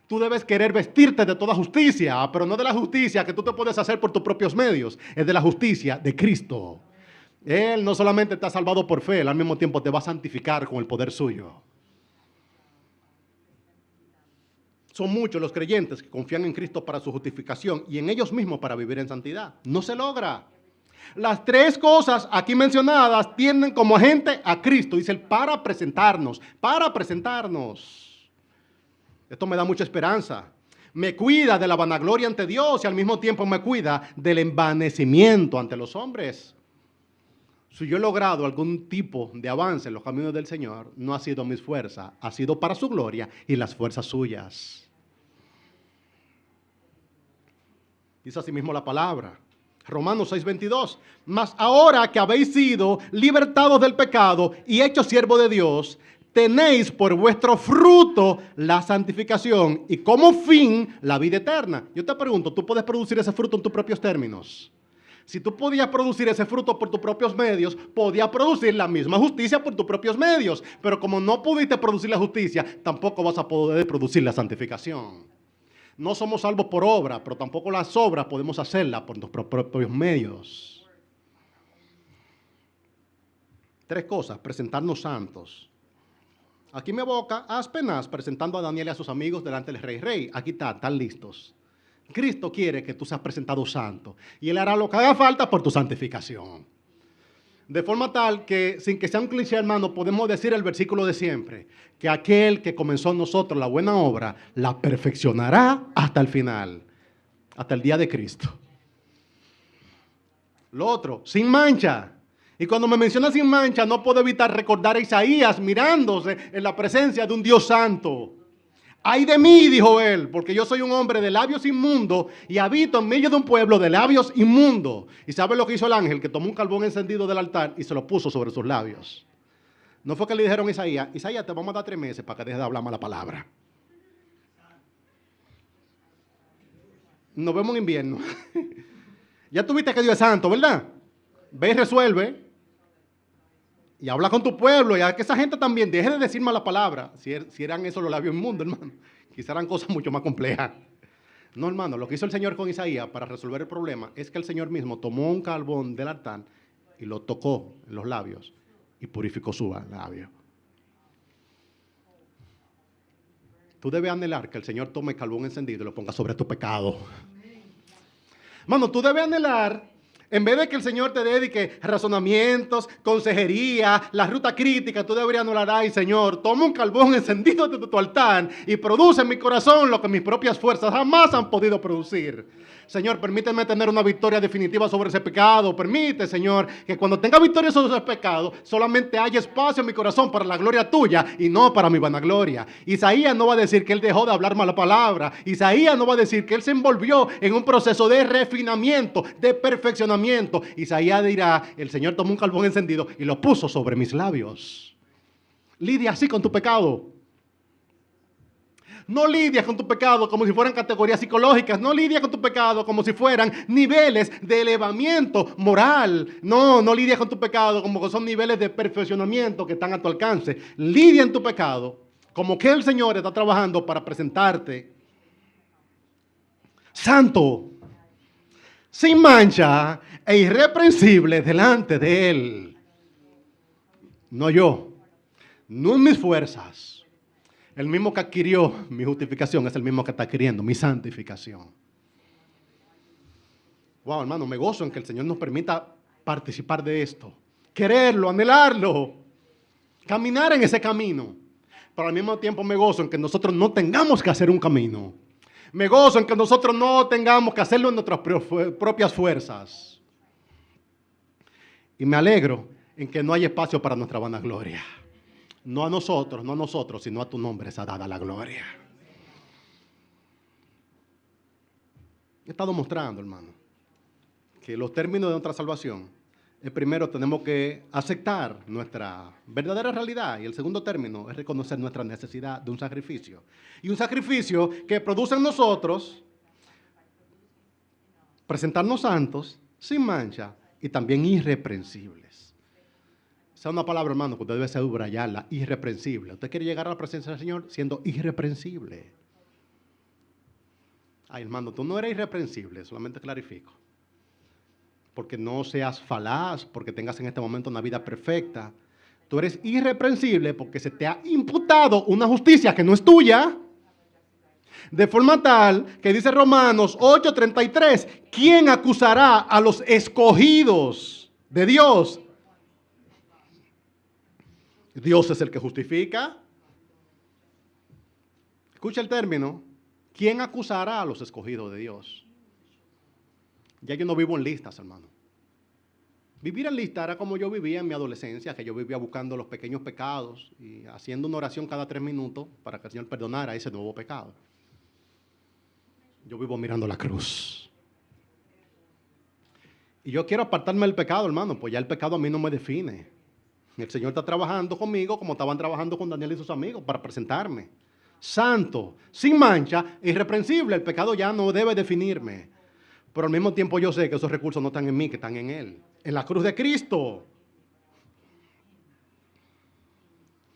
Tú debes querer vestirte de toda justicia, pero no de la justicia que tú te puedes hacer por tus propios medios, es de la justicia de Cristo. Él no solamente te ha salvado por fe, Él al mismo tiempo te va a santificar con el poder suyo. Son muchos los creyentes que confían en Cristo para su justificación y en ellos mismos para vivir en santidad. No se logra. Las tres cosas aquí mencionadas tienden como agente a Cristo. Dice el para presentarnos, para presentarnos. Esto me da mucha esperanza. Me cuida de la vanagloria ante Dios y al mismo tiempo me cuida del envanecimiento ante los hombres. Si yo he logrado algún tipo de avance en los caminos del Señor, no ha sido mis fuerzas, ha sido para su gloria y las fuerzas suyas. Dice así mismo la palabra. Romanos 6:22. Mas ahora que habéis sido libertados del pecado y hechos siervos de Dios, tenéis por vuestro fruto la santificación y como fin la vida eterna. Yo te pregunto, ¿tú puedes producir ese fruto en tus propios términos? Si tú podías producir ese fruto por tus propios medios, podías producir la misma justicia por tus propios medios. Pero como no pudiste producir la justicia, tampoco vas a poder producir la santificación. No somos salvos por obra, pero tampoco las obras podemos hacerlas por nuestros propios medios. Tres cosas: presentarnos santos. Aquí me evoca a Aspenaz presentando a Daniel y a sus amigos delante del rey. Aquí están listos. Cristo quiere que tú seas presentado santo y Él hará lo que haga falta por tu santificación. De forma tal que, sin que sea un cliché, hermano, podemos decir el versículo de siempre, que aquel que comenzó en nosotros la buena obra, la perfeccionará hasta el final, hasta el día de Cristo. Lo otro, sin mancha. Y cuando me menciona sin mancha, no puedo evitar recordar a Isaías mirándose en la presencia de un Dios santo. ¡Ay de mí!, dijo él, porque yo soy un hombre de labios inmundos y habito en medio de un pueblo de labios inmundos. ¿Y sabe lo que hizo el ángel? Que tomó un carbón encendido del altar y se lo puso sobre sus labios. No fue que le dijeron a Isaías, Isaías, te vamos a dar 3 meses para que dejes de hablar mala palabra. Nos vemos en invierno. Ya tuviste que Dios es santo, ¿verdad? Ve y resuelve. Y habla con tu pueblo, y a que esa gente también deje de decir mala palabra. Si eran esos los labios inmundos, hermano. Quizás eran cosas mucho más complejas. No, hermano, lo que hizo el Señor con Isaías para resolver el problema es que el Señor mismo tomó un carbón del altar y lo tocó en los labios y purificó su labio. Tú debes anhelar que el Señor tome carbón encendido y lo ponga sobre tu pecado. Hermano, tú debes anhelar, en vez de que el Señor te dedique razonamientos, consejería, la ruta crítica, tú deberías anhelar, ay Señor, toma un carbón encendido de tu altar y produce en mi corazón lo que mis propias fuerzas jamás han podido producir. Señor, permíteme tener una victoria definitiva sobre ese pecado. Permite, Señor, que cuando tenga victoria sobre ese pecado, solamente haya espacio en mi corazón para la gloria tuya y no para mi vanagloria. Isaías no va a decir que él dejó de hablar mala palabra. Isaías no va a decir que él se envolvió en un proceso de refinamiento, de perfeccionamiento. Isaías dirá, el Señor tomó un carbón encendido y lo puso sobre mis labios. Lidia así con tu pecado. No lidias con tu pecado como si fueran categorías psicológicas. No lidias con tu pecado como si fueran niveles de elevamiento moral. No lidias con tu pecado como que son niveles de perfeccionamiento que están a tu alcance. Lidia en tu pecado como que el Señor está trabajando para presentarte santo, sin mancha e irreprensible delante de Él. No yo, no en mis fuerzas. El mismo que adquirió mi justificación es el mismo que está adquiriendo mi santificación. Wow, hermano, me gozo en que el Señor nos permita participar de esto. Quererlo, anhelarlo, caminar en ese camino. Pero al mismo tiempo me gozo en que nosotros no tengamos que hacer un camino. Me gozo en que nosotros no tengamos que hacerlo en nuestras propias fuerzas. Y me alegro en que no hay espacio para nuestra vanagloria. No a nosotros, sino a tu nombre sea dada la gloria. He estado mostrando, hermano, que los términos de nuestra salvación, el primero tenemos que aceptar nuestra verdadera realidad y el segundo término es reconocer nuestra necesidad de un sacrificio. Y un sacrificio que produce en nosotros presentarnos santos, sin mancha y también irreprensibles. Esa es una palabra, hermano, que usted debe subrayarla, irreprensible. Usted quiere llegar a la presencia del Señor siendo irreprensible. Ay, hermano, tú no eres irreprensible, solamente clarifico. porque no seas falaz, porque tengas en este momento una vida perfecta. Tú eres irreprensible porque se te ha imputado una justicia que no es tuya. De forma tal que dice Romanos 8:33, ¿quién acusará a los escogidos de Dios? Dios es el que justifica. Escucha el término. ¿Quién acusará a los escogidos de Dios? Ya yo no vivo en listas, hermano. Vivir en lista era como yo vivía en mi adolescencia, que yo vivía buscando los pequeños pecados y haciendo una oración cada 3 minutos para que el Señor perdonara ese nuevo pecado. Yo vivo mirando la cruz. Y yo quiero apartarme del pecado, hermano, pues ya el pecado a mí no me define. El Señor está trabajando conmigo como estaban trabajando con Daniel y sus amigos para presentarme. Santo, sin mancha, irreprensible. El pecado ya no debe definirme. Pero al mismo tiempo yo sé que esos recursos no están en mí, que están en Él. En la cruz de Cristo.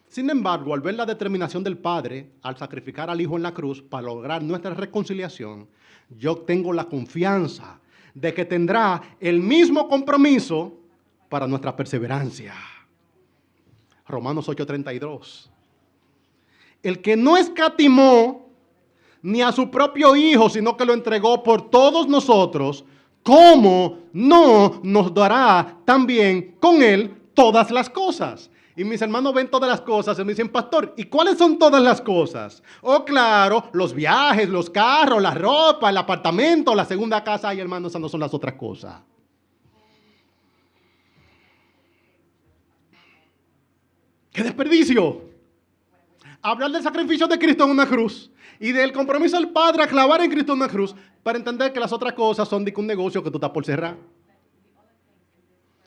Sin embargo, al ver la determinación del Padre al sacrificar al Hijo en la cruz para lograr nuestra reconciliación, yo tengo la confianza de que tendrá el mismo compromiso para nuestra perseverancia. Romanos 8:32. El que no escatimó ni a su propio Hijo, sino que lo entregó por todos nosotros, ¿cómo no nos dará también con Él todas las cosas? Y mis hermanos ven todas las cosas y me dicen, pastor, ¿y cuáles son todas las cosas? Oh, claro, los viajes, los carros, la ropa, el apartamento, la segunda casa. Ay, hermanos, esas no son las otras cosas. ¡Qué desperdicio! Hablar del sacrificio de Cristo en una cruz y del compromiso del Padre a clavar en Cristo en una cruz para entender que las otras cosas son de un negocio que tú estás por cerrar.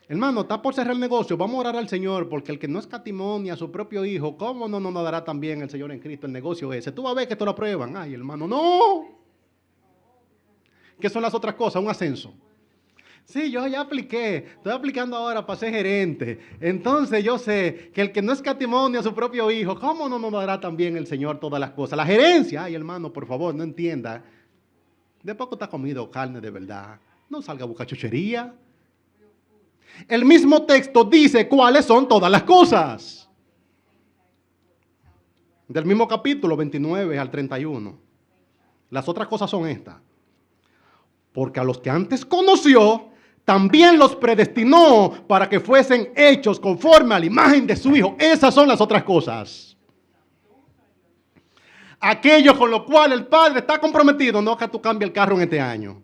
Hermano, está por cerrar el negocio, vamos a orar al Señor, porque el que no escatimó ni a su propio Hijo, ¿cómo no nos dará también el Señor en Cristo el negocio ese? Tú vas a ver que te lo aprueban. Ay, hermano, no. ¿Qué son las otras cosas? Un ascenso. Sí, yo ya apliqué, estoy aplicando ahora para ser gerente. Entonces yo sé que el que no escatimó ni a su propio Hijo, ¿cómo no nos dará también el Señor todas las cosas? La gerencia, ay, hermano, por favor, no entienda. De poco te has comido carne de verdad. No salga a buscar chuchería. El mismo texto dice cuáles son todas las cosas. Del mismo capítulo 29 al 31. Las otras cosas son estas. Porque a los que antes conoció, también los predestinó para que fuesen hechos conforme a la imagen de su Hijo. Esas son las otras cosas. Aquello con lo cual el Padre está comprometido, no que tú cambies el carro en este año,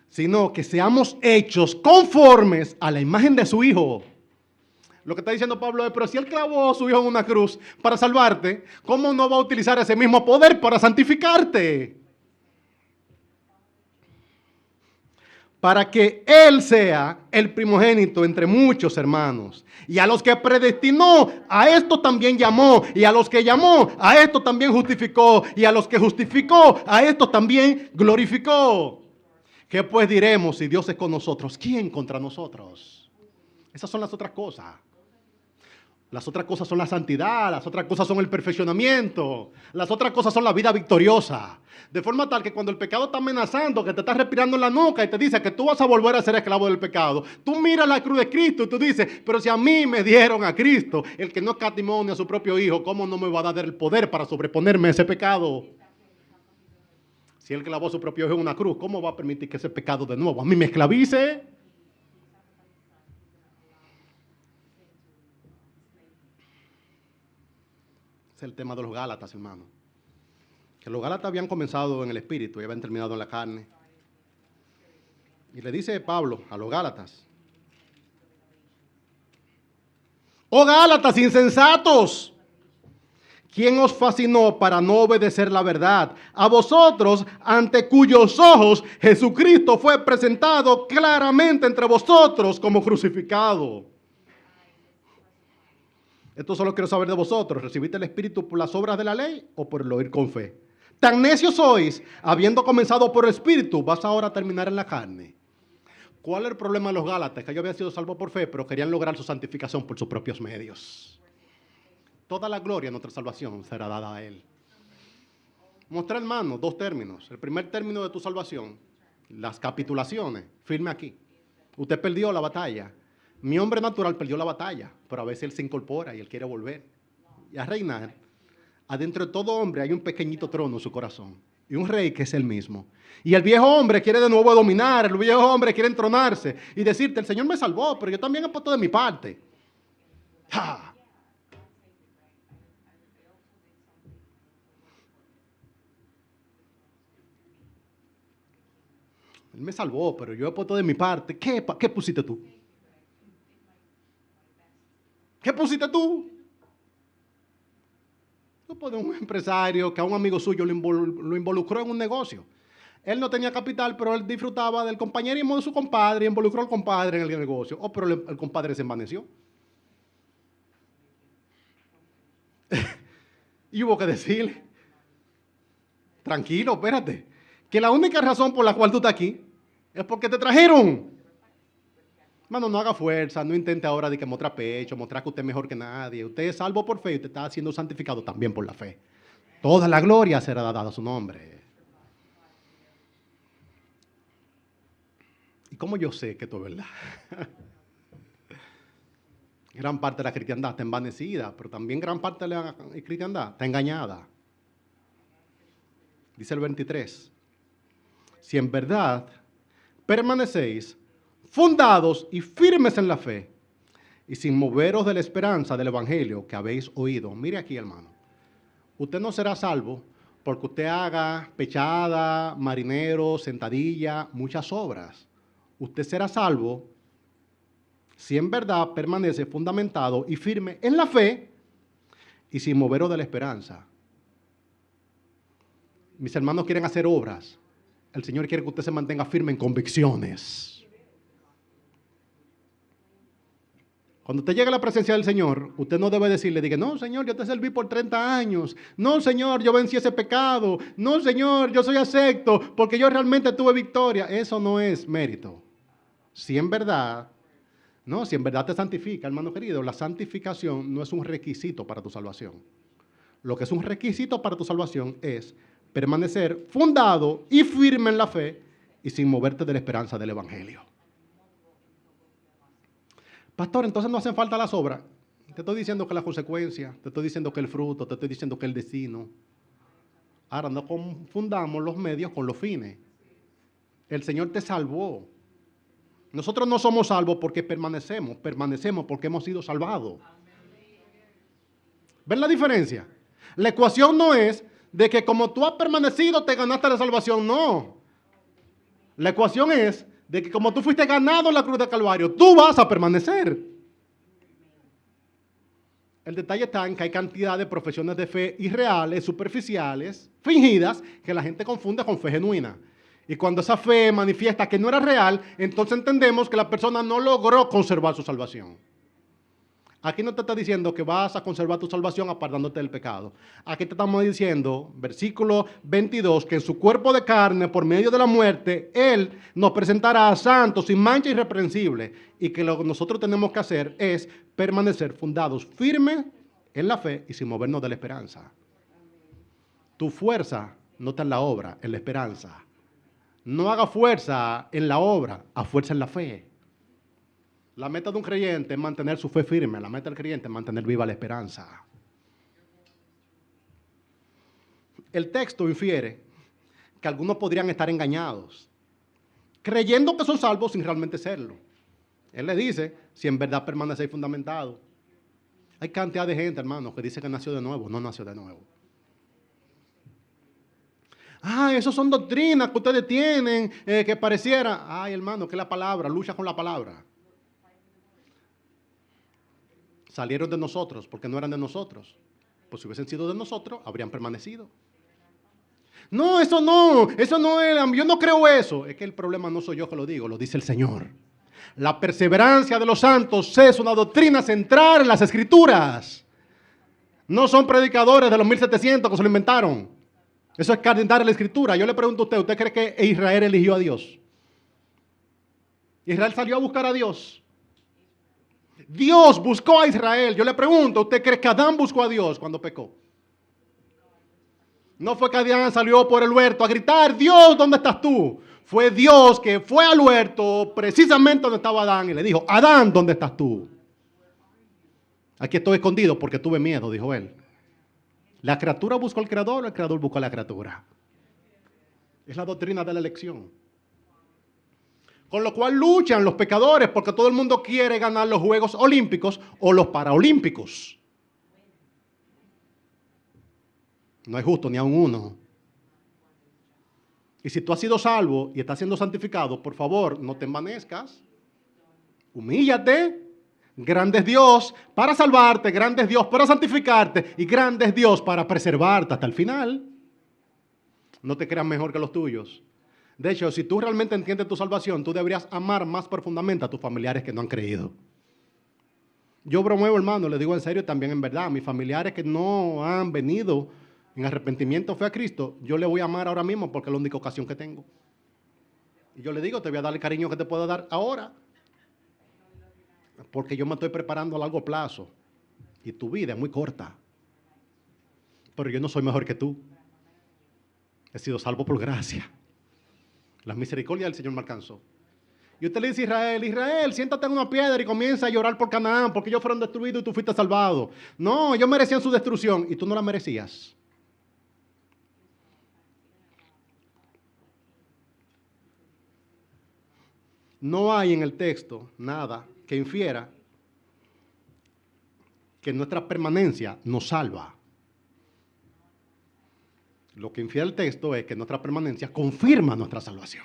sino que seamos hechos conformes a la imagen de su Hijo. Lo que está diciendo Pablo es, pero si Él clavó a su Hijo en una cruz para salvarte, ¿cómo no va a utilizar ese mismo poder para santificarte? Para que Él sea el primogénito entre muchos hermanos. Y a los que predestinó, a esto también llamó. Y a los que llamó, a esto también justificó. Y a los que justificó, a esto también glorificó. ¿Qué pues diremos si Dios es con nosotros? ¿Quién contra nosotros? Esas son las otras cosas. Las otras cosas son la santidad, las otras cosas son el perfeccionamiento, las otras cosas son la vida victoriosa. De forma tal que cuando el pecado está amenazando, que te está respirando en la nuca y te dice que tú vas a volver a ser esclavo del pecado, tú miras la cruz de Cristo y tú dices, pero si a mí me dieron a Cristo, el que no escatimó ni a su propio Hijo, ¿cómo no me va a dar el poder para sobreponerme a ese pecado? Si Él clavó a su propio Hijo en una cruz, ¿cómo va a permitir que ese pecado de nuevo a mí me esclavice? Es el tema de los Gálatas, hermano. Que los Gálatas habían comenzado en el espíritu y habían terminado en la carne. Y le dice Pablo a los Gálatas: ¡oh Gálatas insensatos! ¿Quién os fascinó para no obedecer la verdad? A vosotros, ante cuyos ojos Jesucristo fue presentado claramente entre vosotros como crucificado. Esto solo quiero saber de vosotros. ¿Recibiste el Espíritu por las obras de la ley o por el oír con fe? Tan necios sois, habiendo comenzado por el Espíritu, vas ahora a terminar en la carne. ¿Cuál es el problema de los Gálatas? Que ellos habían sido salvos por fe, pero querían lograr su santificación por sus propios medios. Toda la gloria de nuestra salvación será dada a Él. Mostrar, hermano, dos términos. El primer término de tu salvación, las capitulaciones, firme aquí. Usted perdió la batalla. Mi hombre natural perdió la batalla, pero a veces él se incorpora y él quiere volver y a reinar. Adentro de todo hombre hay un pequeñito trono en su corazón y un rey que es él mismo. Y el viejo hombre quiere de nuevo dominar, el viejo hombre quiere entronarse y decirte, el Señor me salvó, pero yo también he puesto de mi parte. ¡Ja! Él me salvó, pero yo he puesto de mi parte. ¿Qué pusiste tú? ¿Qué pusiste tú? Tú pones un empresario que a un amigo suyo lo involucró en un negocio. Él no tenía capital, pero él disfrutaba del compañerismo de su compadre y involucró al compadre en el negocio. Oh, pero el compadre se envaneció. Y hubo que decirle, tranquilo, espérate, que la única razón por la cual tú estás aquí es porque te trajeron. Hermano, no haga fuerza, no intente ahora de que mostrar pecho, mostrar que usted es mejor que nadie. Usted es salvo por fe y usted está siendo santificado también por la fe. Toda la gloria será dada a su nombre. ¿Y cómo yo sé que esto es verdad? Gran parte de la cristiandad está envanecida, pero también gran parte de la cristiandad está engañada. Dice el 23, si en verdad permanecéis fundados y firmes en la fe, y sin moveros de la esperanza del evangelio que habéis oído. Mire aquí, hermano, usted no será salvo porque usted haga pechada, marinero, sentadilla, muchas obras. Usted será salvo si en verdad permanece fundamentado y firme en la fe y sin moveros de la esperanza. Mis hermanos quieren hacer obras. El Señor quiere que usted se mantenga firme en convicciones. Cuando usted llega a la presencia del Señor, usted no debe decirle, diga, no, Señor, yo te serví por 30 años. No, Señor, yo vencí ese pecado. No, Señor, yo soy acepto porque yo realmente tuve victoria. Eso no es mérito. Si en verdad te santifica, hermano querido, la santificación no es un requisito para tu salvación. Lo que es un requisito para tu salvación es permanecer fundado y firme en la fe y sin moverte de la esperanza del evangelio. Pastor, entonces no hacen falta las obras. Te estoy diciendo que la consecuencia, te estoy diciendo que el fruto, te estoy diciendo que el destino. Ahora no confundamos los medios con los fines. El Señor te salvó. Nosotros no somos salvos porque permanecemos porque hemos sido salvados. ¿Ven la diferencia? La ecuación no es de que como tú has permanecido te ganaste la salvación, no. La ecuación es de que como tú fuiste ganado en la cruz del Calvario, tú vas a permanecer. El detalle está en que hay cantidad de profesiones de fe irreales, superficiales, fingidas, que la gente confunde con fe genuina. Y cuando esa fe manifiesta que no era real, entonces entendemos que la persona no logró conservar su salvación. Aquí no te está diciendo que vas a conservar tu salvación apartándote del pecado. Aquí te estamos diciendo, versículo 22, que en su cuerpo de carne, por medio de la muerte, Él nos presentará a santos, sin mancha, irreprensible. Y que lo que nosotros tenemos que hacer es permanecer fundados, firmes en la fe y sin movernos de la esperanza. Tu fuerza no está en la obra, en la esperanza. No haga fuerza en la obra, a fuerza en la fe. La meta de un creyente es mantener su fe firme. La meta del creyente es mantener viva la esperanza. El texto infiere que algunos podrían estar engañados, creyendo que son salvos sin realmente serlo. Él le dice, si en verdad permanecéis fundamentados. Hay cantidad de gente, hermano, que dice que nació de nuevo. No nació de nuevo. Eso son doctrinas que ustedes tienen, que pareciera. Ay, hermano, que la palabra, lucha con la palabra. Salieron de nosotros porque no eran de nosotros. Pues si hubiesen sido de nosotros, habrían permanecido. No, eso no es, yo no creo eso. Es que el problema no soy yo que lo digo, lo dice el Señor. La perseverancia de los santos es una doctrina central en las Escrituras. No son predicadores de los 1700 que se lo inventaron. Eso es calentar en la Escritura. Yo le pregunto a ¿usted cree que Israel eligió a Dios? Israel salió a buscar a Dios. Dios buscó a Israel. Yo le pregunto, ¿usted cree que Adán buscó a Dios cuando pecó? No fue que Adán salió por el huerto a gritar, Dios, ¿dónde estás tú? Fue Dios que fue al huerto precisamente donde estaba Adán y le dijo, Adán, ¿dónde estás tú? Aquí estoy escondido porque tuve miedo, dijo él. ¿La criatura buscó al creador o el creador buscó a la criatura? Es la doctrina de la elección. Con lo cual luchan los pecadores porque todo el mundo quiere ganar los Juegos Olímpicos o los Paraolímpicos. No es justo ni a uno. Y si tú has sido salvo y estás siendo santificado, por favor, no te envanezcas. Humíllate. Grande es Dios para salvarte, grande es Dios para santificarte y grande es Dios para preservarte hasta el final. No te creas mejor que los tuyos. De hecho, si tú realmente entiendes tu salvación, tú deberías amar más profundamente a tus familiares que no han creído. Yo bromeo, hermano, le digo en serio también en verdad. Mis familiares que no han venido en arrepentimiento fe a Cristo, yo le voy a amar ahora mismo porque es la única ocasión que tengo. Y yo le digo, te voy a dar el cariño que te puedo dar ahora. Porque yo me estoy preparando a largo plazo. Y tu vida es muy corta. Pero yo no soy mejor que tú. He sido salvo por gracia. La misericordia del Señor me alcanzó. Y usted le dice a Israel, Israel, siéntate en una piedra y comienza a llorar por Canaán, porque ellos fueron destruidos y tú fuiste salvado. No, ellos merecían su destrucción y tú no la merecías. No hay en el texto nada que infiera que nuestra permanencia nos salva. Lo que infiere el texto es que nuestra permanencia confirma nuestra salvación.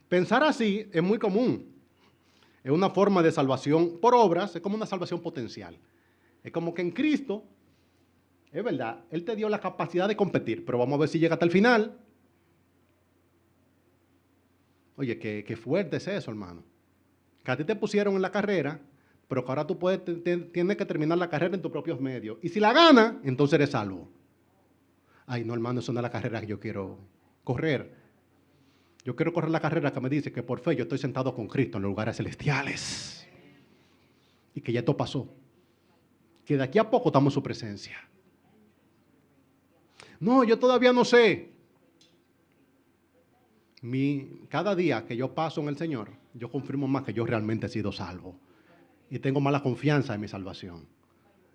Pensar así es muy común. Es una forma de salvación por obras, es como una salvación potencial. Es como que en Cristo, es verdad, Él te dio la capacidad de competir, pero vamos a ver si llega hasta el final. Oye, qué fuerte es eso, hermano. Que a ti te pusieron en la carrera, pero que ahora tú tienes que terminar la carrera en tus propios medios. Y si la ganas, entonces eres salvo. Ay, no, hermano, eso no es la carrera que yo quiero correr. Yo quiero correr la carrera que me dice que por fe yo estoy sentado con Cristo en los lugares celestiales. Y que ya esto pasó. Que de aquí a poco estamos en su presencia. No, yo todavía no sé. Cada día que yo paso en el Señor, yo confirmo más que yo realmente he sido salvo. Y tengo más la confianza en mi salvación.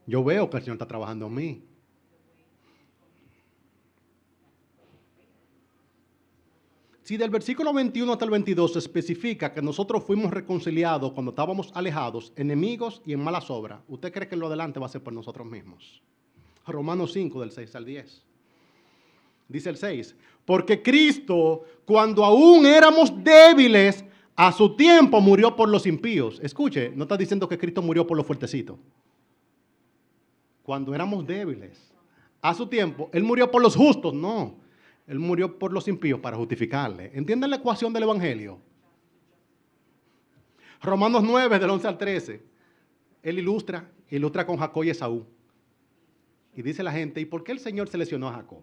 Yo veo que el Señor está trabajando en mí. Si del versículo 21 hasta el 22 se especifica que nosotros fuimos reconciliados cuando estábamos alejados, enemigos y en malas obras, ¿usted cree que lo adelante va a ser por nosotros mismos? Romanos 5, del 6 al 10. Dice el 6, porque Cristo, cuando aún éramos débiles, a su tiempo murió por los impíos. Escuche, no está diciendo que Cristo murió por los fuertecitos. Cuando éramos débiles, a su tiempo, Él murió por los justos, no. Él murió por los impíos para justificarle. ¿Entienden la ecuación del Evangelio? Romanos 9, del 11 al 13. Él ilustra con Jacob y Esaú. Y dice la gente, ¿y por qué el Señor seleccionó a Jacob?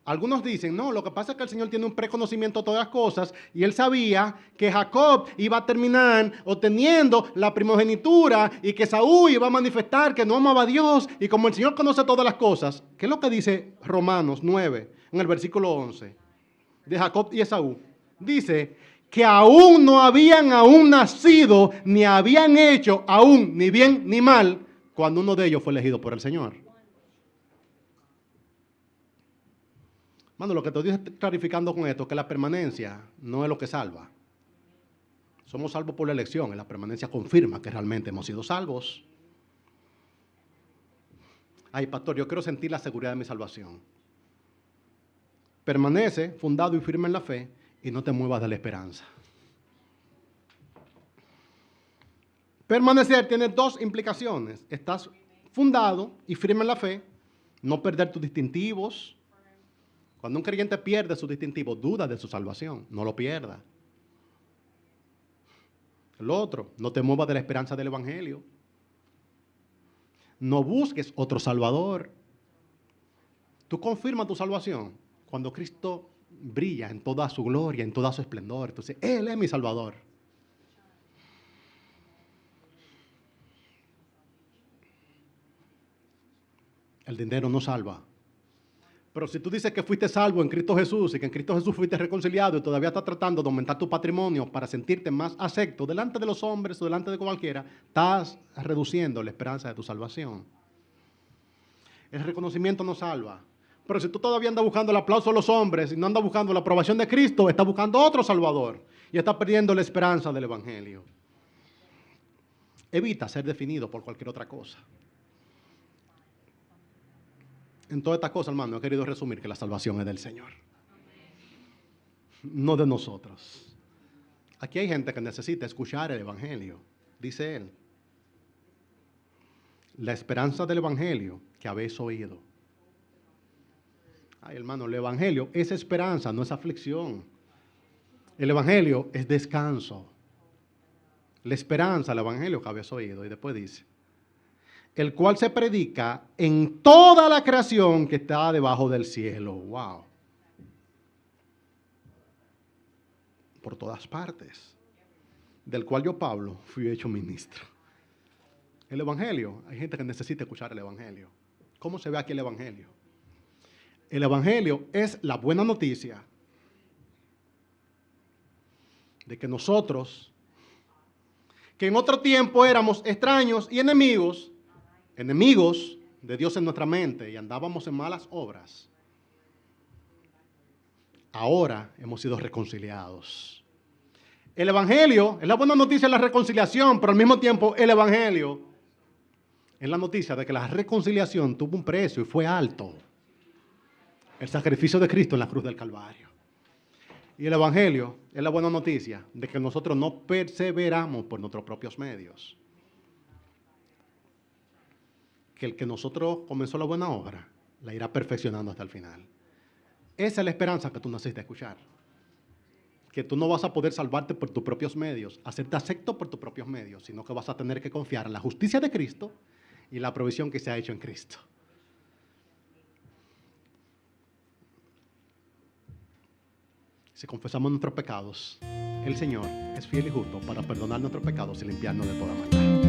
Algunos dicen, no, lo que pasa es que el Señor tiene un preconocimiento de todas las cosas y Él sabía que Jacob iba a terminar obteniendo la primogenitura y que Esaú iba a manifestar que no amaba a Dios. Y como el Señor conoce todas las cosas, ¿qué es lo que dice Romanos 9 en el versículo 11 de Jacob y Esaú? Dice que aún no habían aún nacido ni habían hecho aún ni bien ni mal cuando uno de ellos fue elegido por el Señor. Mano, lo que te estoy clarificando con esto es que la permanencia no es lo que salva. Somos salvos por la elección y la permanencia confirma que realmente hemos sido salvos. Ay, pastor, yo quiero sentir la seguridad de mi salvación. Permanece fundado y firme en la fe y no te muevas de la esperanza. Permanecer tiene dos implicaciones. Estás fundado y firme en la fe, no perder tus distintivos. Cuando un creyente pierde su distintivo, duda de su salvación, no lo pierda. El otro, no te muevas de la esperanza del Evangelio. No busques otro Salvador. Tú confirmas tu salvación cuando Cristo brilla en toda su gloria, en toda su esplendor. Entonces, Él es mi Salvador. El dinero no salva. Pero si tú dices que fuiste salvo en Cristo Jesús y que en Cristo Jesús fuiste reconciliado y todavía estás tratando de aumentar tu patrimonio para sentirte más acepto delante de los hombres o delante de cualquiera, estás reduciendo la esperanza de tu salvación. El reconocimiento no salva. Pero si tú todavía andas buscando el aplauso de los hombres y no andas buscando la aprobación de Cristo, estás buscando otro Salvador y estás perdiendo la esperanza del Evangelio. Evita ser definido por cualquier otra cosa. En todas estas cosas, hermano, he querido resumir que la salvación es del Señor, no de nosotros. Aquí hay gente que necesita escuchar el Evangelio, dice él. La esperanza del Evangelio que habéis oído. Ay, hermano, el Evangelio es esperanza, no es aflicción. El Evangelio es descanso. La esperanza, el Evangelio que habéis oído. Y después dice, el cual se predica en toda la creación que está debajo del cielo. Wow. Por todas partes. Del cual yo, Pablo, fui hecho ministro. El Evangelio, hay gente que necesita escuchar el Evangelio. ¿Cómo se ve aquí el Evangelio? El Evangelio es la buena noticia de que nosotros, que en otro tiempo éramos extraños y enemigos de Dios en nuestra mente y andábamos en malas obras, ahora hemos sido reconciliados. El Evangelio es la buena noticia de la reconciliación, pero al mismo tiempo el Evangelio es la noticia de que la reconciliación tuvo un precio y fue alto. El sacrificio de Cristo en la cruz del Calvario. Y el Evangelio es la buena noticia de que nosotros no perseveramos por nuestros propios medios. Que el que nosotros comenzó la buena obra, la irá perfeccionando hasta el final. Esa es la esperanza que tú naciste a escuchar. Que tú no vas a poder salvarte por tus propios medios, hacerte acepto por tus propios medios, sino que vas a tener que confiar en la justicia de Cristo y la provisión que se ha hecho en Cristo. Si confesamos nuestros pecados, el Señor es fiel y justo para perdonar nuestros pecados y limpiarnos de toda maldad.